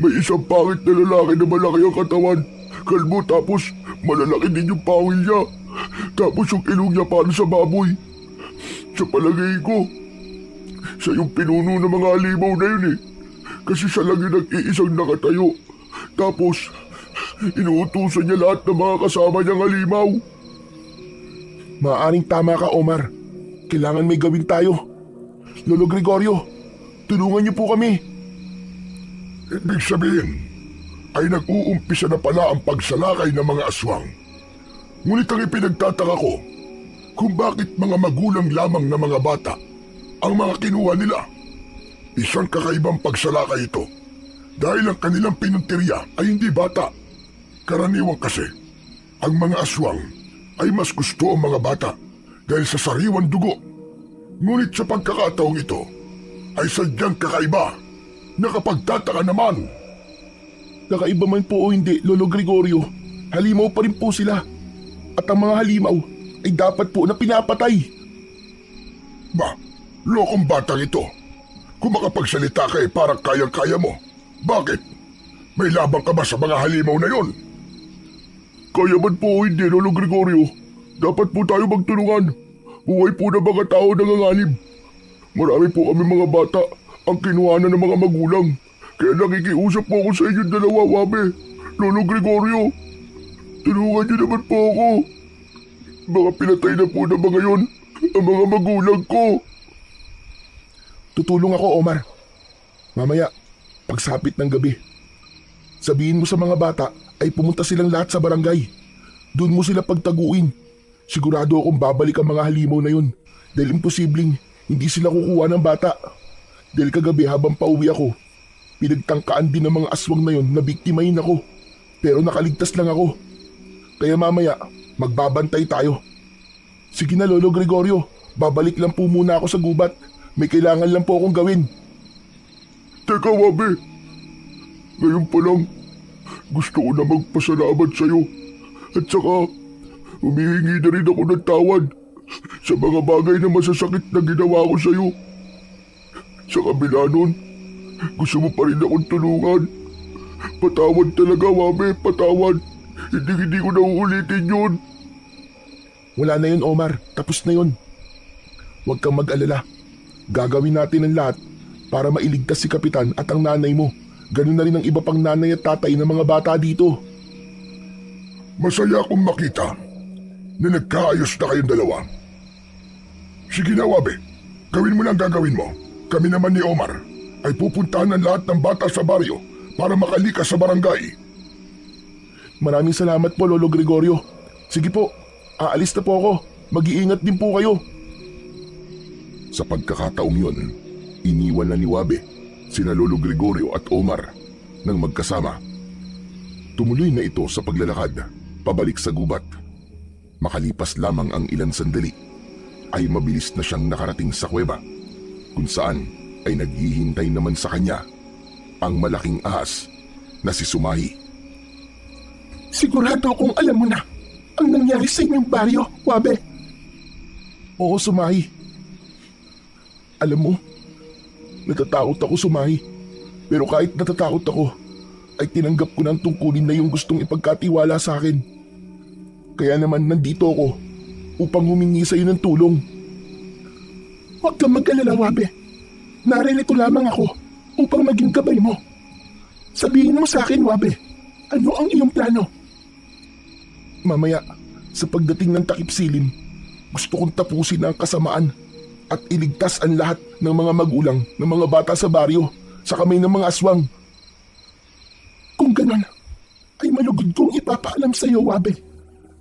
May isang pangit na lalaki na malaki ang katawan. Kalbo tapos malalaki din yung pawil niya. Tapos yung ilong niya para sa baboy. Sa palagay ko, siya yung pinuno ng mga halimaw na yun eh. Kasi siya lang yung nag-iisang nakatayo. Tapos, inuutusan niya lahat ng mga kasama niyang halimaw. Maaaring tama ka, Omar. Kailangan may gawin tayo. Lolo Gregorio, tulungan niyo po kami. Ibig sabihin, ay nag-uumpisa na pala ang pagsalakay ng mga aswang. Ngunit ang ipinagtataka ko, kung bakit mga magulang lamang na mga bata ang mga kinuha nila. Isang kakaibang pagsalakay ito dahil ang kanilang pinunteriya ay hindi bata. Karaniwang kasi, ang mga aswang ay mas gusto ang mga bata dahil sa sariwang dugo. Ngunit sa pagkakataong ito ay sadyang kakaiba. Nakapagtataka naman. Kakaiba man po o hindi, Lolo Gregorio, halimaw pa rin po sila. At ang mga halimaw ay dapat po na pinapatay. Ba, lokong batang ito. Kung makapagsalita ka parang kayang-kaya mo. Bakit? May labang ka ba sa mga halimaw na yon? Kaya man po o hindi, Lolo Gregorio, dapat po tayo magtulungan. Buhay po ng mga tao nanganganib. Marami po kami mga bata ang kinuhanan ng mga magulang. Kaya nakikiusap po ako sa inyong dalawa, Wabe. Lolo Gregorio, tulungan niyo naman po ako. Baka pinatay na po na ba ngayon ang mga magulang ko. Tutulong ako, Omar. Mamaya, pagsapit ng gabi, sabihin mo sa mga bata ay pumunta silang lahat sa barangay. Doon mo sila pagtaguin. Sigurado akong babalik ang mga halimaw na yun dahil imposibleng hindi sila kukuha ng bata. Dahil kagabi habang pauwi ako, pinagtangkaan din ng mga aswang na yun na biktimahin ako. Pero nakaligtas lang ako. Kaya mamaya, magbabantay tayo. Sige na, Lolo Gregorio, babalik lang po muna ako sa gubat. May kailangan lang po akong gawin. Teka, Wabe. Ngayon pa lang, gusto ko na magpasalamat sa'yo. At saka, humihingi na rin ako ng tawad sa mga bagay na masasakit na ginawa ko sa'yo. Sa kabila nun, gusto mo pa rin akong tulungan. Patawad talaga, Wabe, patawad. Hindi ko na uulitin yun. Wala na yun, Omar. Tapos na yun. Huwag kang mag-alala. Gagawin natin ang lahat para mailigtas si Kapitan at ang nanay mo. Ganun na rin ang iba pang nanay at tatay ng mga bata dito. Masaya akong makita na nagkaayos na kayong dalawa. Sige na, Wabe. Gawin mo lang gagawin mo. Kami naman ni Omar ay pupuntahan ng lahat ng bata sa baryo para makalikas sa barangay. Maraming salamat po, Lolo Gregorio. Sige po, aalis na po ako. Mag-iingat din po kayo. Sa pagkakataong yun, iniwan na ni Wabe sina Lolo Gregorio at Omar nang magkasama. Tumuloy na ito sa paglalakad pabalik sa gubat. Makalipas lamang ang ilang sandali ay mabilis na siyang nakarating sa kuweba kung saan ay naghihintay naman sa kanya ang malaking ahas na si Sumahi. Sigurado akong alam mo na ang nangyari sa inyong baryo, Wabe. Oo, Sumahi. Alam mo, natatakot ako, Sumahi. Pero kahit natatakot ako, ay tinanggap ko ng tungkulin na yung gustong ipagkatiwala sa akin. Kaya naman nandito ako upang humingi sa iyo ng tulong. Huwag kang mag-alala, Wabe. Naririto lamang ako upang maging gabay mo. Sabihin mo sa akin, Wabe, ano ang iyong plano? Mamaya, sa pagdating ng takip silim, gusto kong tapusin ang kasamaan at iligtas ang lahat ng mga magulang ng mga bata sa baryo sa kamay ng mga aswang. Kung ganon, ay malugod kong ipapaalam sa iyo, Wabe,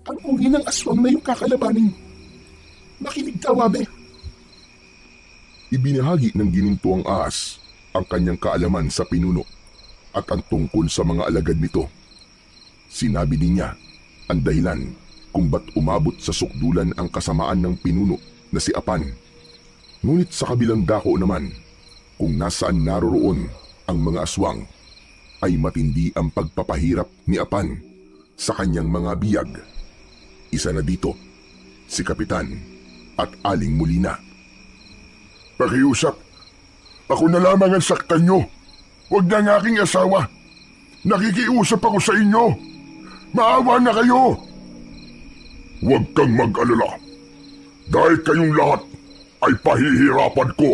ang uri ng aswang na iyong kakalabanin. Makinig ka, Wabe. Ibinahagi ng gininto ang ahas ang kanyang kaalaman sa pinuno at ang tungkol sa mga alagad nito. Sinabi din niya ang dahilan kung ba't umabot sa sukdulan ang kasamaan ng pinuno na si Apan. Ngunit sa kabilang dako naman, kung nasaan naroroon ang mga aswang, ay matindi ang pagpapahirap ni Apan sa kanyang mga biyag. Isa na dito, si Kapitan at Aling Molina. Pakiusap, ako na lamang ang saktan nyo. Huwag na ang aking asawa. Nakikiusap ako sa inyo. Maawa na kayo. Huwag kang mag-alala. Dahil kayong lahat ay pahihirapan ko.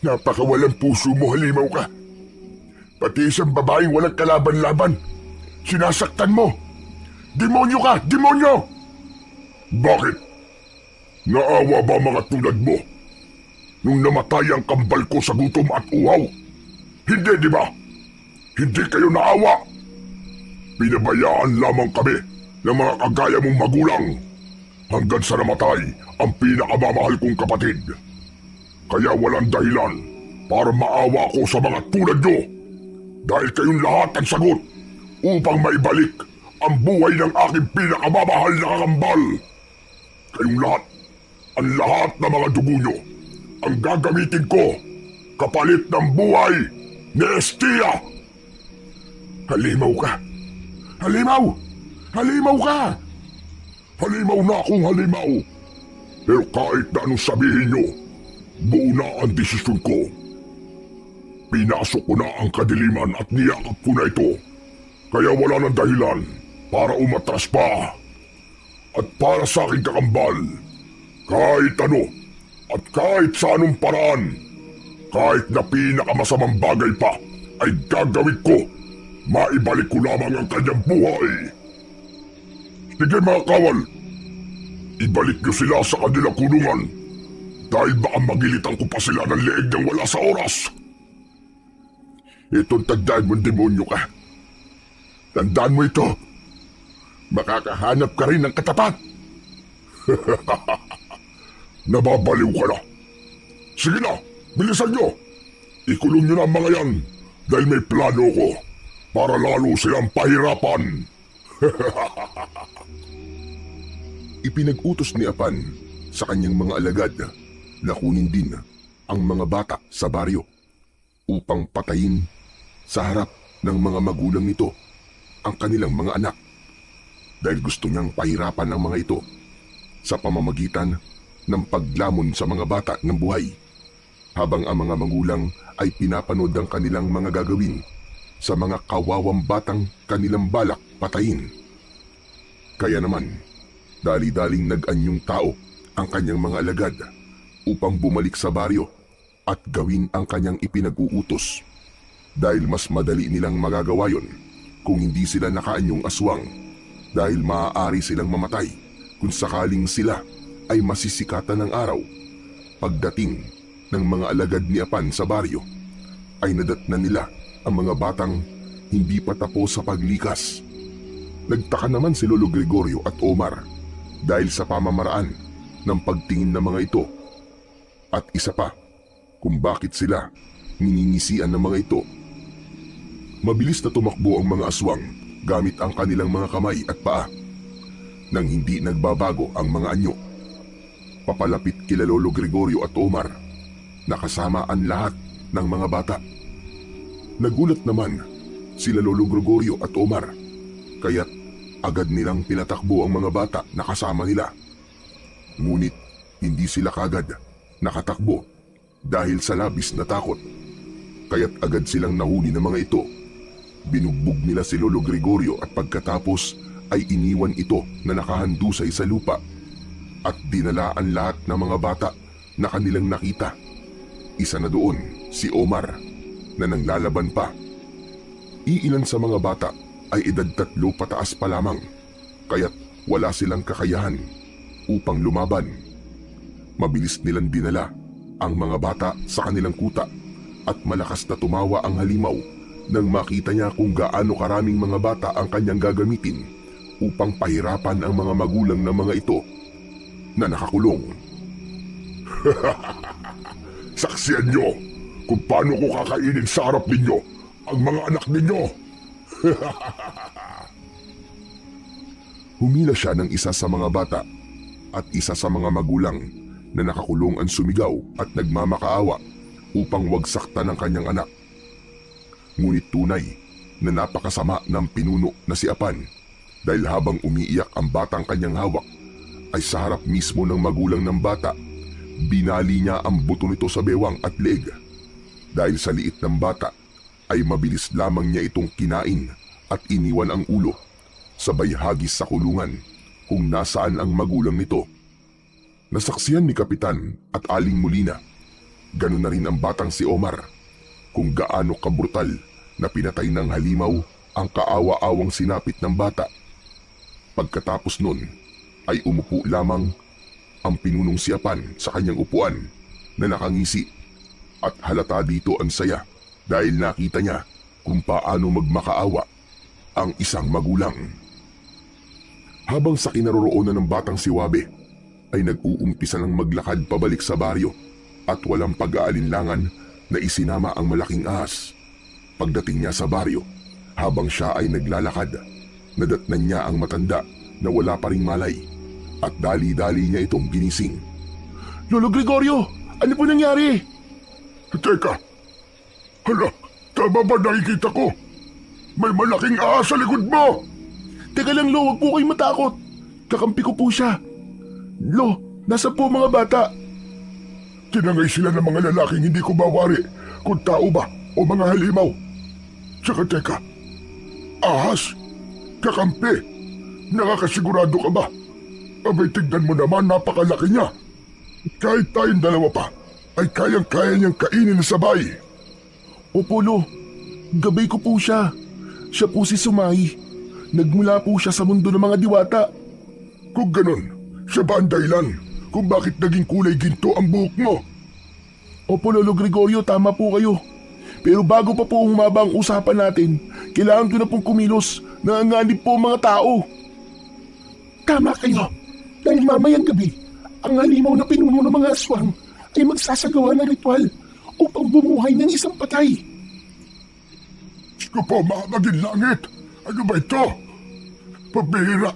Napakawalang puso mo, halimaw ka. Pati isang babaeng walang kalaban-laban. Sinasaktan mo. Demonyo ka! Demonyo! Bakit? Naawa ba mga tulad mo? Nung namatay ang kambal ko sa gutom at uhaw? Hindi, di ba? Hindi kayo naawa. Pinabayaan lamang kami ng mga kagaya mong magulang hanggang sa namatay ang pinakamamahal kong kapatid. Kaya walang dahilan para maawa ko sa mga tulad nyo. Dahil kayong lahat ang sagot upang maibalik ang buhay ng aking pinakamamahal na kakambal. Kayong lahat, ang lahat ng mga dugo nyo, ang gagamitin ko kapalit ng buhay ni Estia. Halimaw ka! Halimaw! Halimaw ka! Halimaw na akong halimaw. Pero kahit na anong sabihin nyo, buo na ang desisyon ko. Pinasok ko na ang kadiliman at niyakap ko na ito. Kaya wala nang dahilan para umatras pa. At para sa aking kakambal, kahit ano at kahit sa anong paraan, kahit na pinakamasamang bagay pa, ay gagawin ko. Maibalik ko lamang ang kanyang buhay. Sige mga kawal, ibalik niyo sila sa kanilang kulungan dahil baka magilitan ko pa sila ng leeg ng wala sa oras. Itong tandaan mong demonyo ka. Tandaan mo ito. Makakahanap ka rin ng katapat. Nababaliw ka na. Sige na, bilisan nyo. Ikulong nyo na ang mga yan dahil may plano ko para lalo silang pahirapan. Ipinag-utos ni Apan sa kanyang mga alagad na kunin din ang mga bata sa baryo upang patayin sa harap ng mga magulang nito ang kanilang mga anak dahil gusto niyang pahirapan ang mga ito sa pamamagitan ng paglamon sa mga bata ng buhay habang ang mga magulang ay pinapanood ang kanilang mga gagawin sa mga kawawang batang kanilang balak patayin. Kaya naman, dali-daling nag-anyong tao ang kanyang mga alagad upang bumalik sa baryo at gawin ang kanyang ipinag-uutos dahil mas madali nilang magagawa yon kung hindi sila nakaanyong aswang dahil maaari silang mamatay kung sakaling sila ay masisikatan ng araw. Pagdating ng mga alagad ni Apan sa baryo, ay nadatnan nila ang mga batang hindi pa tapos sa paglikas. Nagtaka naman si Lolo Gregorio at Omar dahil sa pamamaraan ng pagtingin ng mga ito at isa pa kung bakit sila niningisian ng mga ito. Mabilis na tumakbo ang mga aswang gamit ang kanilang mga kamay at paa nang hindi nagbabago ang mga anyo. Papalapit kila Lolo Gregorio at Omar na kasama ang lahat ng mga bata. Nagulat naman sila Lolo Gregorio at Omar kaya't agad nilang pinatakbo ang mga bata na kasama nila. Ngunit hindi sila kagad nakatakbo dahil sa labis na takot. Kaya't agad silang nahuli ng mga ito. Binugbog nila si Lolo Gregorio at pagkatapos ay iniwan ito na nakahandusay sa lupa at dinala ang lahat ng mga bata na kanilang nakita. Isa na doon si Omar na nanglalaban pa. Iilan sa mga bata ay edad 3 pataas pa lamang, kaya't wala silang kakayahan upang lumaban. Mabilis nilang dinala ang mga bata sa kanilang kuta at malakas na tumawa ang halimaw nang makita niya kung gaano karaming mga bata ang kanyang gagamitin upang pahirapan ang mga magulang ng mga ito na nakakulong. Saksiyan nyo kung paano ko kakainin sa harap ninyo ang mga anak ninyo. Humila siya ng isa sa mga bata at isa sa mga magulang na nakakulong ang sumigaw at nagmamakaawa upang wag saktan ng kanyang anak. Ngunit tunay na napakasama ng pinuno na si Apan dahil habang umiiyak ang batang kanyang hawak ay sa harap mismo ng magulang ng bata, binali niya ang buto nito sa bewang at leeg. Dahil sa liit ng bata ay mabilis lamang niya itong kinain at iniwan ang ulo, sabay hagis sa kulungan kung nasaan ang magulang nito. Nasaksiyan ni Kapitan at Aling Molina, ganoon na rin ang batang si Omar, kung gaano kabrutal na pinatay ng halimaw ang kaawa-awang sinapit ng bata. Pagkatapos nun ay umupo lamang ang pinunong si Apan sa kanyang upuan na nakangisi at halata dito ang saya dahil nakita niya kung paano magmakaawa ang isang magulang. Habang sa kinaroroonan ng batang si Wabe ay nag-uumpisa ng maglakad pabalik sa baryo at walang pag-aalinlangan na isinama ang malaking ahas. Pagdating niya sa baryo, habang siya ay naglalakad, nadatnan niya ang matanda na wala pa ring malay at dali-dali niya itong ginising. Lolo Gregorio, ano po nangyari? Teka, hala, tama ba nakikita ko? May malaking ahas sa likod mo! Teka lang, Lo, wag po kayong matakot. Kakampi ko po siya. Lo, nasa po mga bata? Tinangay sila ng mga lalaking hindi ko mawari kung tao ba o mga halimaw. Tsaka teka, ahas, kakampi, nakakasigurado ka ba? Abay, tignan mo naman, napakalaki niya. Kahit tayong dalawa pa, ay kayang-kaya niyang kainin na sabay. Opo, Lo. Gabay ko po siya. Siya po si Sumay. Nagmula po siya sa mundo ng mga diwata. Kung ganun, siya ba ang dahilan kung bakit naging kulay ginto ang buhok mo? Opo, Lolo Gregorio, tama po kayo. Pero bago pa po humaba ang usapan natin, kailangan ko na pong kumilos. Nanganganib po ang mga tao. Tama kayo. Dahil mamayang gabi, ang halimaw na pinuno ng mga aswang ay magsasagawa ng ritual upang bumuhay ng isang patay. Ko po, mahamagin langit. Ano ba ito? Pabihira.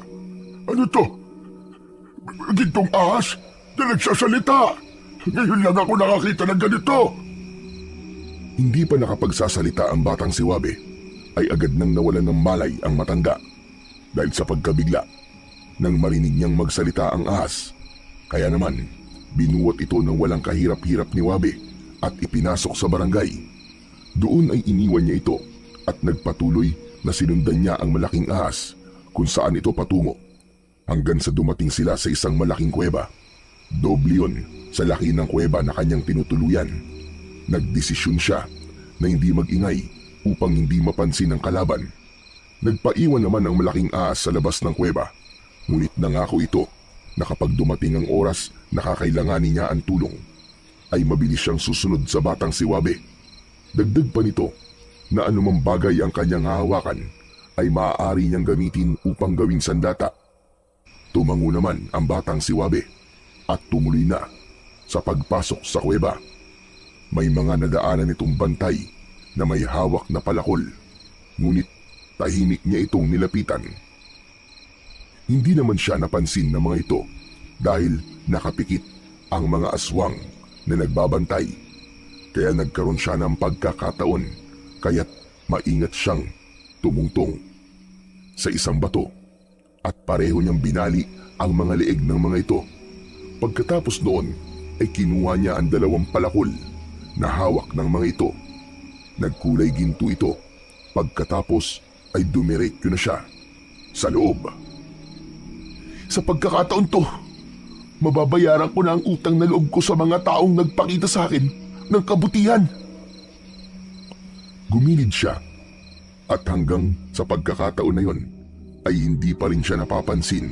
Ano to? Gintong ahas na nagsasalita. Ngayon lang ako nakakita ng ganito. Hindi pa nakapagsasalita ang batang si Wabe ay agad nang nawalan ng malay ang matanda dahil sa pagkabigla nang marinig niyang magsalita ang ahas. Kaya naman, binuwat ito ng walang kahirap-hirap ni Wabe at ipinasok sa barangay. Doon ay iniwan niya ito at nagpatuloy na sinundan niya ang malaking ahas kung saan ito patungo hanggang sa dumating sila sa isang malaking kuweba. Doble yun sa laki ng kuweba na kanyang tinutuluyan. Nagdesisyon siya na hindi mag-ingay upang hindi mapansin ng kalaban. Nagpaiwan naman ang malaking ahas sa labas ng kuweba, ngunit nangako ito na kapag dumating ang oras na kakailanganin niya ang tulong, ay mabilis siyang susunod sa batang si Wabe. Dagdag pa nito na anumang bagay ang kanyang hahawakan ay maaari niyang gamitin upang gawing sandata. Tumango naman ang batang si Wabe at tumuloy na sa pagpasok sa kuweba. May mga nadaanan itong bantay na may hawak na palakol, ngunit tahimik niya itong nilapitan. Hindi naman siya napansin ng mga ito dahil nakapikit ang mga aswang na nagbabantay, kaya nagkaroon siya ng pagkakataon kaya't maingat siyang tumungtong sa isang bato at pareho niyang binali ang mga leeg ng mga ito. Pagkatapos noon ay kinuha niya ang 2 palakol na hawak ng mga ito. Nagkulay ginto ito. Pagkatapos ay dumiretso na siya sa loob. Sa pagkakataon to, mababayaran ko na ang utang na loob ko sa mga taong nagpakita sa akin ng kabutihan. Gumilid siya At hanggang sa pagkakataon na yon ay hindi pa rin siya napapansin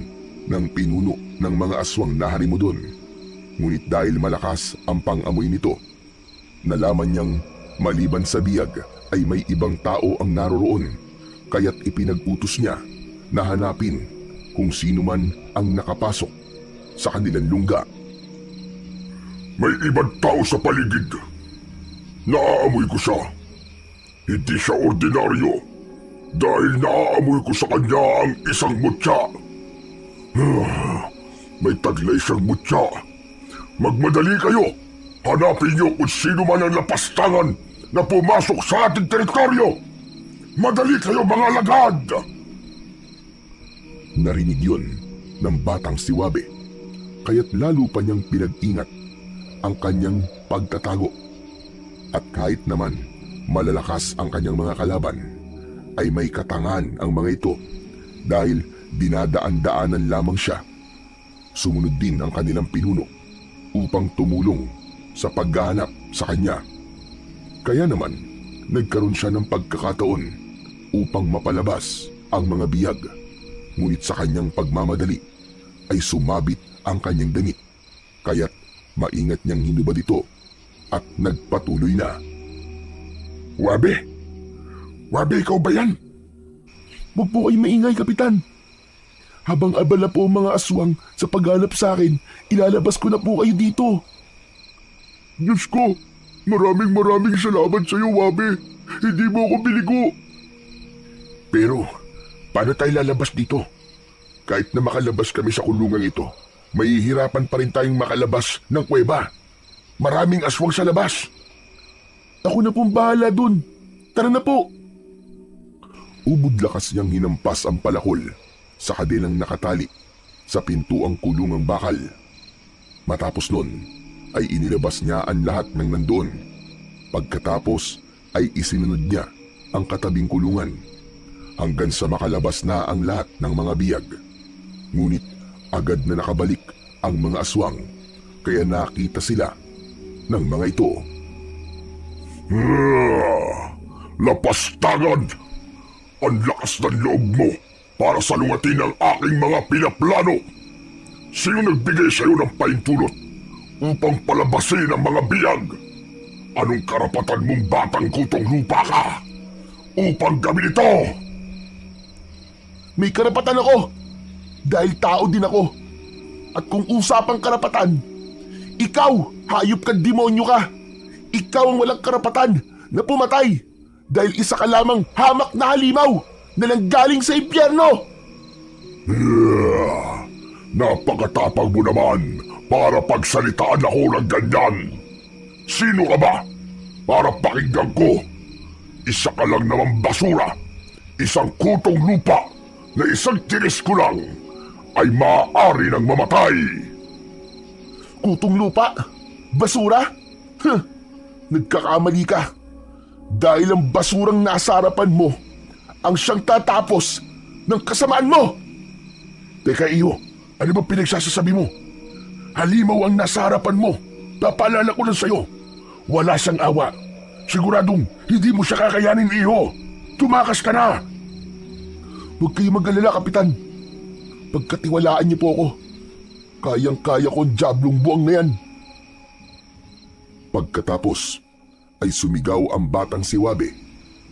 ng pinuno ng mga aswang na harimo doon. Ngunit dahil malakas ang pang-amoy nito, nalaman niyang maliban sa biyag ay may ibang tao ang naroroon, kaya't ipinag-utos niya na hanapin kung sino man ang nakapasok sa kanilang lungga. May ibang tao sa paligid. Naaamoy ko siya. Hindi siya ordinaryo dahil naaamoy ko sa kanya ang isang mutya. May taglay siyang mutya. Magmadali kayo. Hanapin niyo kung sino man ang lapastangan na pumasok sa ating teritoryo. Madali kayo mga lagad! Narinig yun ng batang si Wabe, kaya't lalo pa niyang pinag-ingat ang kanyang pagtatago. At kahit naman malalakas ang kanyang mga kalaban, ay may katangan ang mga ito dahil dinadaan-daanan lamang siya. Sumunod din ang kanilang pinuno upang tumulong sa paghahanap sa kanya. Kaya naman, nagkaroon siya ng pagkakataon upang mapalabas ang mga biyag. Ngunit sa kanyang pagmamadali ay sumabit ang kanyang damit. Kaya't maingat niyang hinubad ito at nagpatuloy na. Wabe? Wabe, ikaw ba yan? Huwag po kayo maingay, Kapitan. Habang abala po ang mga aswang sa paghanap sa akin, ilalabas ko na po kayo dito. Diyos ko, maraming salamat sa iyo, Wabe. Hindi mo ako binigo. Pero, paano tayo lalabas dito? Kahit na makalabas kami sa kulungan ito, mahihirapan pa rin tayong makalabas ng kuweba. Maraming aswang sa labas. Ako na pong bahala dun. Tara na po. Ubod lakas niyang hinampas ang palakol sa kadilang nakatali sa pintuang kulungang bakal. Matapos nun, ay inilabas niya ang lahat ng nandoon. Pagkatapos ay isinunod niya ang katabing kulungan hanggang sa makalabas na ang lahat ng mga biyag. Ngunit agad na nakabalik ang mga aswang, kaya nakita sila ng mga ito. Lapastangan! Ang lakas ng loob mo para salungatin ang aking mga pinaplano. Sino nagbigay sa iyo ng pahintulot upang palabasin ang mga biyag? Anong karapatan mong batang kutong lupa ka upang gawin ito? May karapatan ako dahil tao din ako. At kung usapang karapatan, ikaw, hayop ka, demonyo ka. Ikaw ang walang karapatan na pumatay dahil isa ka lamang hamak na halimaw na nanggaling sa impyerno. Napakatapang mo naman para pagsalitaan ako ng ganyan. Sino ka ba para pakinggan ko? Isa ka lang namang basura. Isang kutong lupa na isang tinis ko lang ay maaari ng mamatay. Kutong lupa? Basura? Nagkakamali ka. Dahil ang basurang nasa harapan mo ang siyang tatapos ng kasamaan mo. Teka iyo, ano ba pinagsasasabi mo? Halimaw ang nasa harapan mo. Papaalala ko lang sa'yo. Wala siyang awa. Siguradong hindi mo siya kakayanin, iho. Tumakas ka na. Huwag kayo mag-alala, Kapitan. Pagkatiwalaan niyo po ako. Kayang-kaya ko ang diablong buwang na yan. Pagkatapos ay sumigaw ang batang si Wabe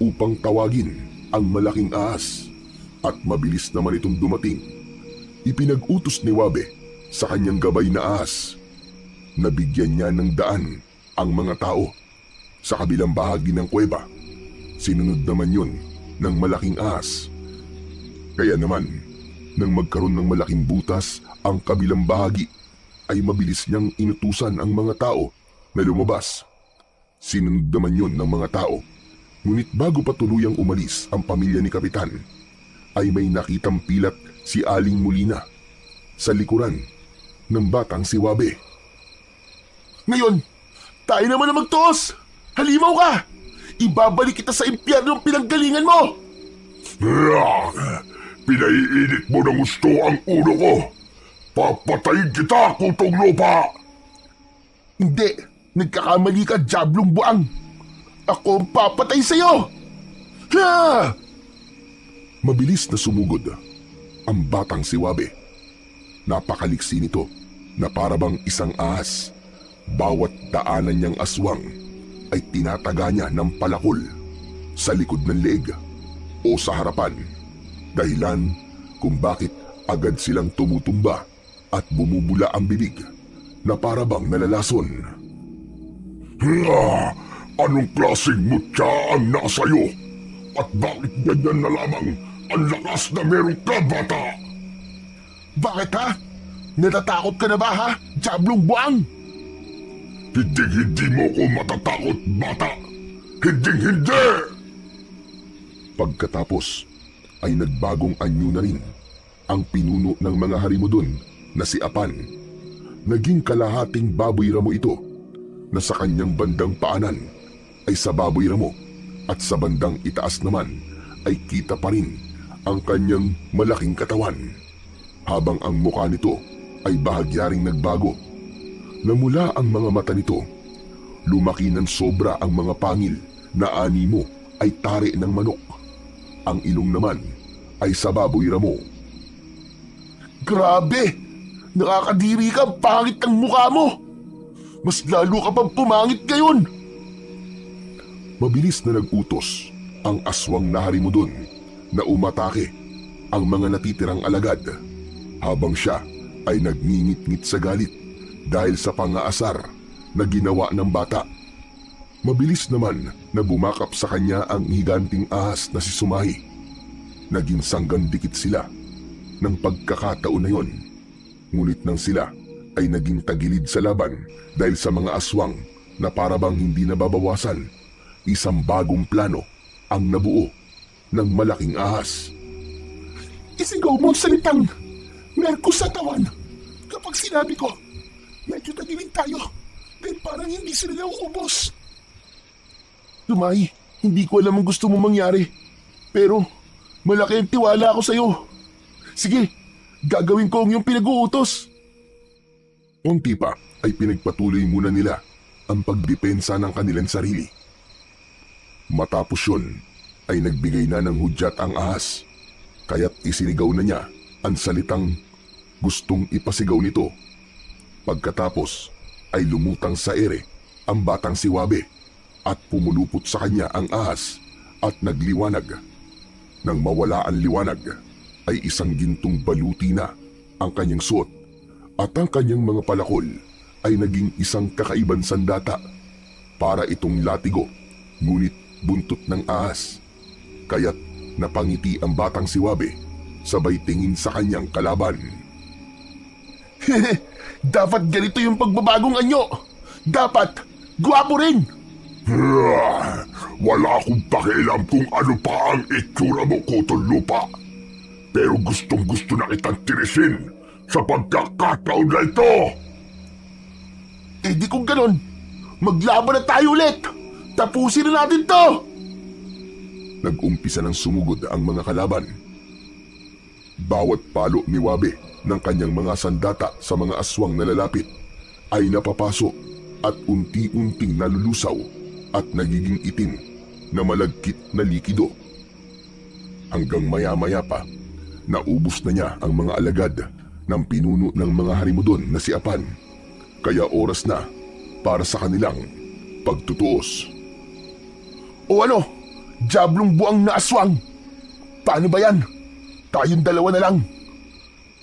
upang tawagin ang malaking ahas at mabilis naman itong dumating. Ipinag-utos ni Wabe sa kanyang gabay na ahas. Nabigyan niya ng daan ang mga tao sa kabilang bahagi ng kuweba. Sinunod naman yun ng malaking ahas. Kaya naman, nang magkaroon ng malaking butas ang kabilang bahagi, ay mabilis niyang inutusan ang mga tao na lumabas. Sinunod naman yun ng mga tao. Ngunit bago pa tuluyang umalis ang pamilya ni Kapitan, ay may nakitang pilat si Aling Molina sa likuran ng batang si Wabe. Ngayon, tayo naman na magtuos! Halimaw ka! Ibabalik kita sa impyernong pinanggalingan mo! Pinaiinit mo ng gusto ang ulo ko. Papatayin kita, kutong lupa! Hindi! Nagkakamali ka, diablong buang! Ako ang papatay sa'yo! Ha! Mabilis na sumugod ang batang si Wabe. Napakaliksi nito na parabang isang ahas. Bawat daanan niyang aswang ay tinataga niya ng palakol sa likod ng leeg o sa harapan. Dahilan kung bakit agad silang tumutumba at bumubula ang bibig na parabang nalalason. Anong klaseng mutya ang nasa iyo? At bakit ganyan na lamang ang lakas na meron ka, bata? Bakit ha? Natatakot ka na ba ha, Diablong Buang? Hindi mo ko matatakot, bata. Hindi! Pagkatapos ay nagbagong anyo na rin ang pinuno ng mga harimo doon na si Apan. Naging kalahating baboy ramo ito na sa kanyang bandang paanan ay sa baboy ramo at sa bandang itaas naman ay kita pa rin ang kanyang malaking katawan. Habang ang mukha nito ay bahagyaring nagbago. Namula ang mga mata nito, lumaki ng sobra ang mga pangil na animo ay tari ng manok. Ang ilong naman ay sa baboy ramo. Grabe! Nakakadiri ka, pangit ang mukha mo! Mas lalo ka pang pumangit ngayon! Mabilis na nag-utos ang aswang na harimo doon na umatake ang mga natitirang alagad habang siya ay nagngingit-ngit sa galit dahil sa pangaasar na ginawa ng bata. Mabilis naman na bumakap sa kanya ang higanting ahas na si Sumahi. Naging sanggandikit sila ng pagkakataon na yon. Ngunit nang sila ay naging tagilid sa laban dahil sa mga aswang na parabang hindi nababawasan, isang bagong plano ang nabuo ng malaking ahas. Isigaw mo ang salitang Merkus sa tawan kapag sinabi ko medyo tagilid tayo dahil parang hindi sila nauubos. Sumahi, hindi ko alam ang gusto mong mangyari pero malaki ang tiwala ko sa'yo. Sige, gagawin ko ang iyong pinag-uutos. Unti pa ay pinagpatuloy muna nila ang pagdepensa ng kanilang sarili. Matapos yun ay nagbigay na ng hudyat ang ahas, kaya't isinigaw na niya ang salitang gustong ipasigaw nito. Pagkatapos ay lumutang sa ere ang batang si Wabe at pumulupot sa kanya ang ahas at nagliwanag. Nang mawala ang liwanag ay isang gintong baluti na ang kanyang suot at ang kanyang mga palakol ay naging isang kakaibang sandata. Para itong latigo, ngunit buntot ng ahas. Kaya't napangiti ang batang si Wabe sabay tingin sa kanyang kalaban. Dapat ganito yung pagbabagong anyo. Dapat gwapo rin. Wala akong pakialam kung ano pa ang itsura mo, Kutol Lupa. Pero gustong-gusto na kitang tirisin sa pagkakataon na ito. Eh di kung ganon, maglaban na tayo ulit. Tapusin na natin to. Nag-umpisa ng sumugod ang mga kalaban. Bawat palo ni Wabe ng kanyang mga sandata sa mga aswang na lalapit ay napapasok at unti-unting nalulusaw at nagiging itim na malagkit na likido. Hanggang maya-maya pa, naubos na niya ang mga alagad ng pinuno ng mga harimudon na si Apan. Kaya oras na para sa kanilang pagtutuos. O ano, Diablong Buang na aswang. Paano ba yan? Tayong dalawa na lang.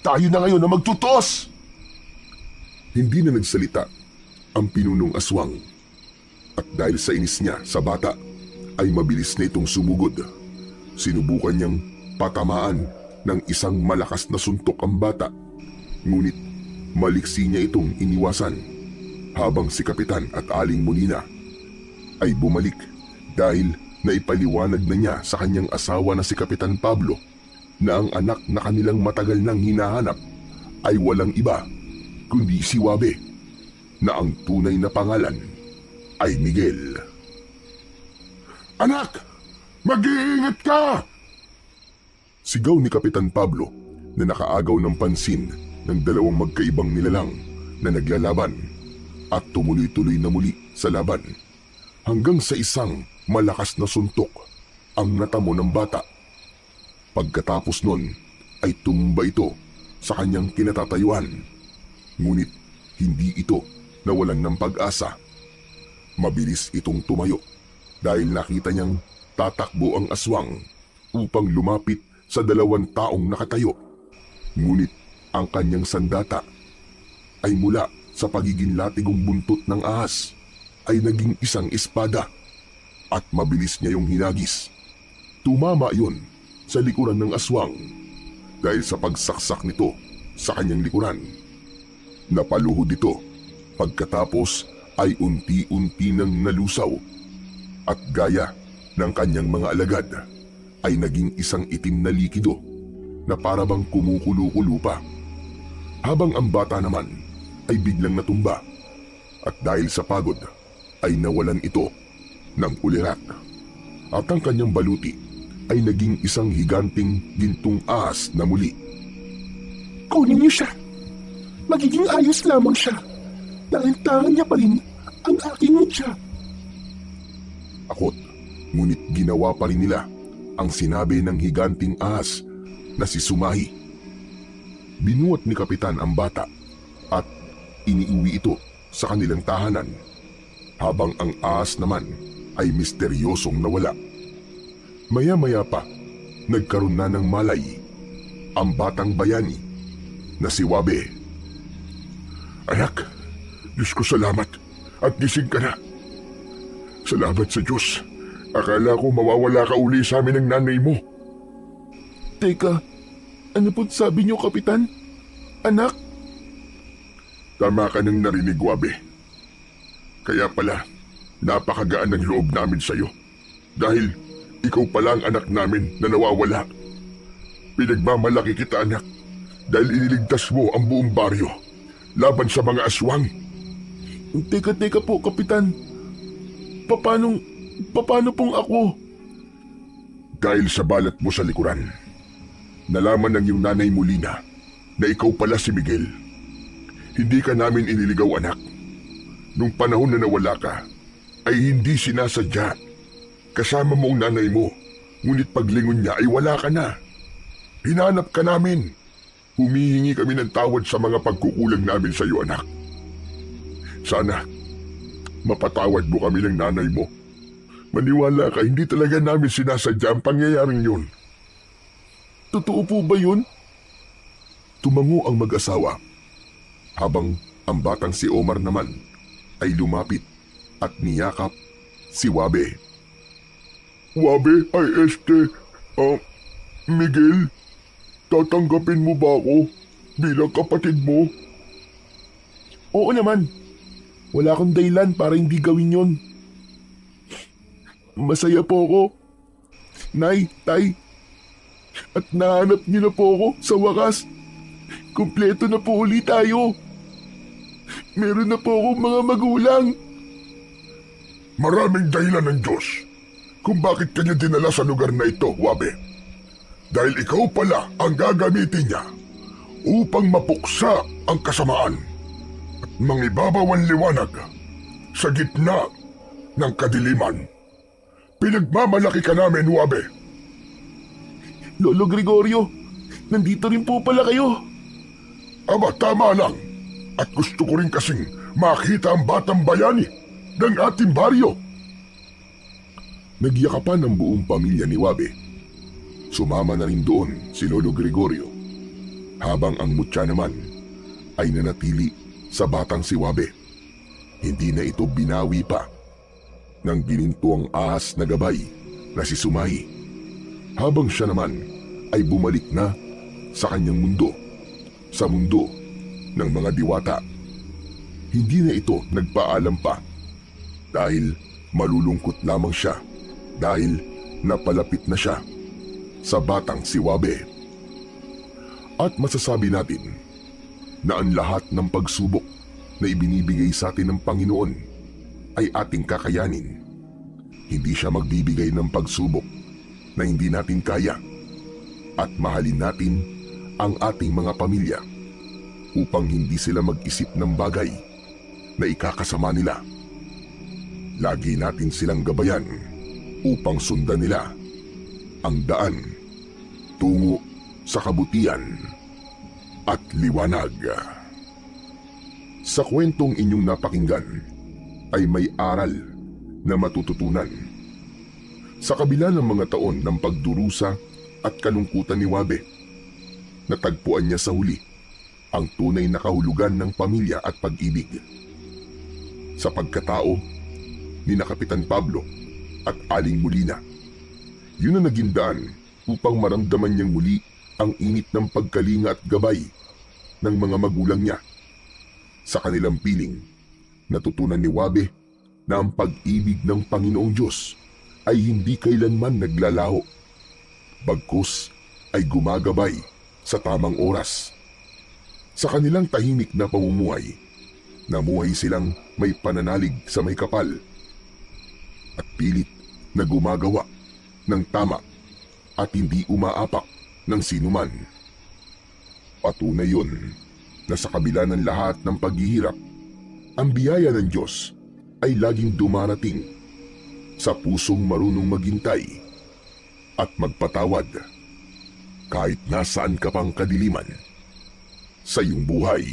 Tayo na ngayon na magtutuos. Hindi na nagsalita ang pinunong aswang. At dahil sa inis niya sa bata, ay mabilis na itong sumugod. Sinubukan niyang patamaan ng isang malakas na suntok ang bata. Ngunit maliksi niya itong iniwasan habang si Kapitan at Aling Molina ay bumalik dahil naipaliwanag na niya sa kanyang asawa na si Kapitan Pablo na ang anak na kanilang matagal nang hinahanap ay walang iba kundi si Wabe na ang tunay na pangalan ay Miguel. Anak, mag-iingat ka! Sigaw ni Kapitan Pablo na nakaagaw ng pansin ng dalawang magkaibang nilalang na naglalaban at tumuloy-tuloy na muli sa laban hanggang sa isang malakas na suntok ang natamo ng bata. Pagkatapos nun ay tumumba ito sa kanyang kinatatayuan. Ngunit hindi ito nawalan ng pag-asa. Mabilis itong tumayo dahil nakita niyang tatakbo ang aswang upang lumapit sa 2 taong nakatayo. Ngunit ang kanyang sandata ay mula sa pagiging latigong buntot ng ahas ay naging isang espada at mabilis niya yung hinagis. Tumama yun sa likuran ng aswang dahil sa pagsaksak nito sa kanyang likuran. Napaluhod ito pagkatapos ay unti-unti nang nalusaw at gaya ng kanyang mga alagad ay naging isang itim na likido na parabang kumukulo-kulo pa. Habang ang bata naman ay biglang natumba at dahil sa pagod ay nawalan ito ng ulirat at ang kanyang baluti ay naging isang higanting gintong ahas na muli. Kunin niyo siya. Magiging ayos lamang siya dahil tangan niya pa rin ang aking mutya. Akot, ngunit ginawa pa rin nila ang sinabi ng higanting ahas na si Sumahi. Binuhat ni Kapitan ang bata at iniuwi ito sa kanilang tahanan habang ang ahas naman ay misteryosong nawala. Maya-maya pa, nagkaroon na ng malay ang batang bayani na si Wabe. Anak, Diyos ko salamat at gising ka na. Salamat sa Diyos. Akala ko mawawala ka uli sa amin ng nanay mo. Teka, ano po't sabi niyo, Kapitan? Anak? Tama ka nang narinig, Wabe. Kaya pala, napakagaan ng loob namin sa iyo. Dahil ikaw pala ang anak namin na nawawala. Pinagmamalaki kita, anak, dahil iniligtas mo ang buong baryo laban sa mga aswang. Teka po, Kapitan. Paano pong ako? Dahil sa balat mo sa likuran, nalaman ng iyong nanay mo, Lina, na ikaw pala si Miguel. Hindi ka namin iniligaw, anak. Nung panahon na nawala ka, ay hindi sinasadya. Kasama mo ang nanay mo, ngunit paglingon niya ay wala ka na. Hinanap ka namin. Humihingi kami ng tawad sa mga pagkukulang namin sa iyo, anak. Sana, mapatawad mo kami ng nanay mo. Maniwala ka, hindi talaga namin sinasadya ang pangyayaring yun. Totoo po ba yun? Tumango ang mag-asawa habang ang batang si Omar naman ay lumapit at niyakap si Wabe. Wabe, Miguel, tatanggapin mo ba ako bilang kapatid mo? Oo naman. Wala akong dahilan para hindi gawin yon. Masaya po ako. Nay, Tay. At nahanap niyo na po ako sa wakas. Kumpleto na po ulit tayo. Meron na po akong mga magulang. Maraming dahilan ng Diyos kung bakit kanya dinala sa lugar na ito, Wabe. Dahil ikaw pala ang gagamitin niya upang mapuksa ang kasamaan at mangibabaw ang liwanag sa gitna ng kadiliman. Pinagmamalaki ka namin, Wabe. Lolo Gregorio, nandito rin po pala kayo. Aba, tama lang. At gusto ko rin kasing makita ang batang bayani ng ating baryo. Nagyakapan ang buong pamilya ni Wabe. Sumama na rin doon si Lolo Gregorio, habang ang mutya naman ay nanatili sa batang si Wabe. Hindi na ito binawi pa ng gininto ang ahas na gabay na si Sumahi, habang siya naman ay bumalik na sa kanyang mundo, sa mundo ng mga diwata. Hindi na ito nagpaalam pa dahil malulungkot lamang siya dahil napalapit na siya sa batang si Wabe. At masasabi natin na ang lahat ng pagsubok na ibinibigay sa atin ng Panginoon ay ating kakayanin. Hindi siya magbibigay ng pagsubok na hindi natin kaya, at mahalin natin ang ating mga pamilya upang hindi sila mag-isip ng bagay na ikakasama nila. Lagi natin silang gabayan upang sundan nila ang daan patungo sa kabutihan at liwanag. Sa kwentong inyong napakinggan ay may aral na matututunan. Sa kabila ng mga taon ng pagdurusa at kalungkutan ni Wabe, natagpuan niya sa huli ang tunay na kahulugan ng pamilya at pag-ibig. Sa pagkatao ni na Kapitan Pablo at Aling Molina, yun ang naging daan upang maramdaman niyang muli ang init ng pagkalinga at gabay ng mga magulang niya. Sa kanilang piling, natutunan ni Wabe na ang pag-ibig ng Panginoong Diyos ay hindi kailanman naglalaho, bagkus ay gumagabay sa tamang oras. Sa kanilang tahimik na pamumuhay, namuhay silang may pananalig sa may kapal at pilit na gumagawa ng tama at hindi umaapak ng sinuman. Patunay yun na sa kabila ng lahat ng paghihirap, ang biyaya ng Diyos ay laging dumarating sa pusong marunong maghintay at magpatawad kahit nasaan ka pang kadiliman sa iyong buhay.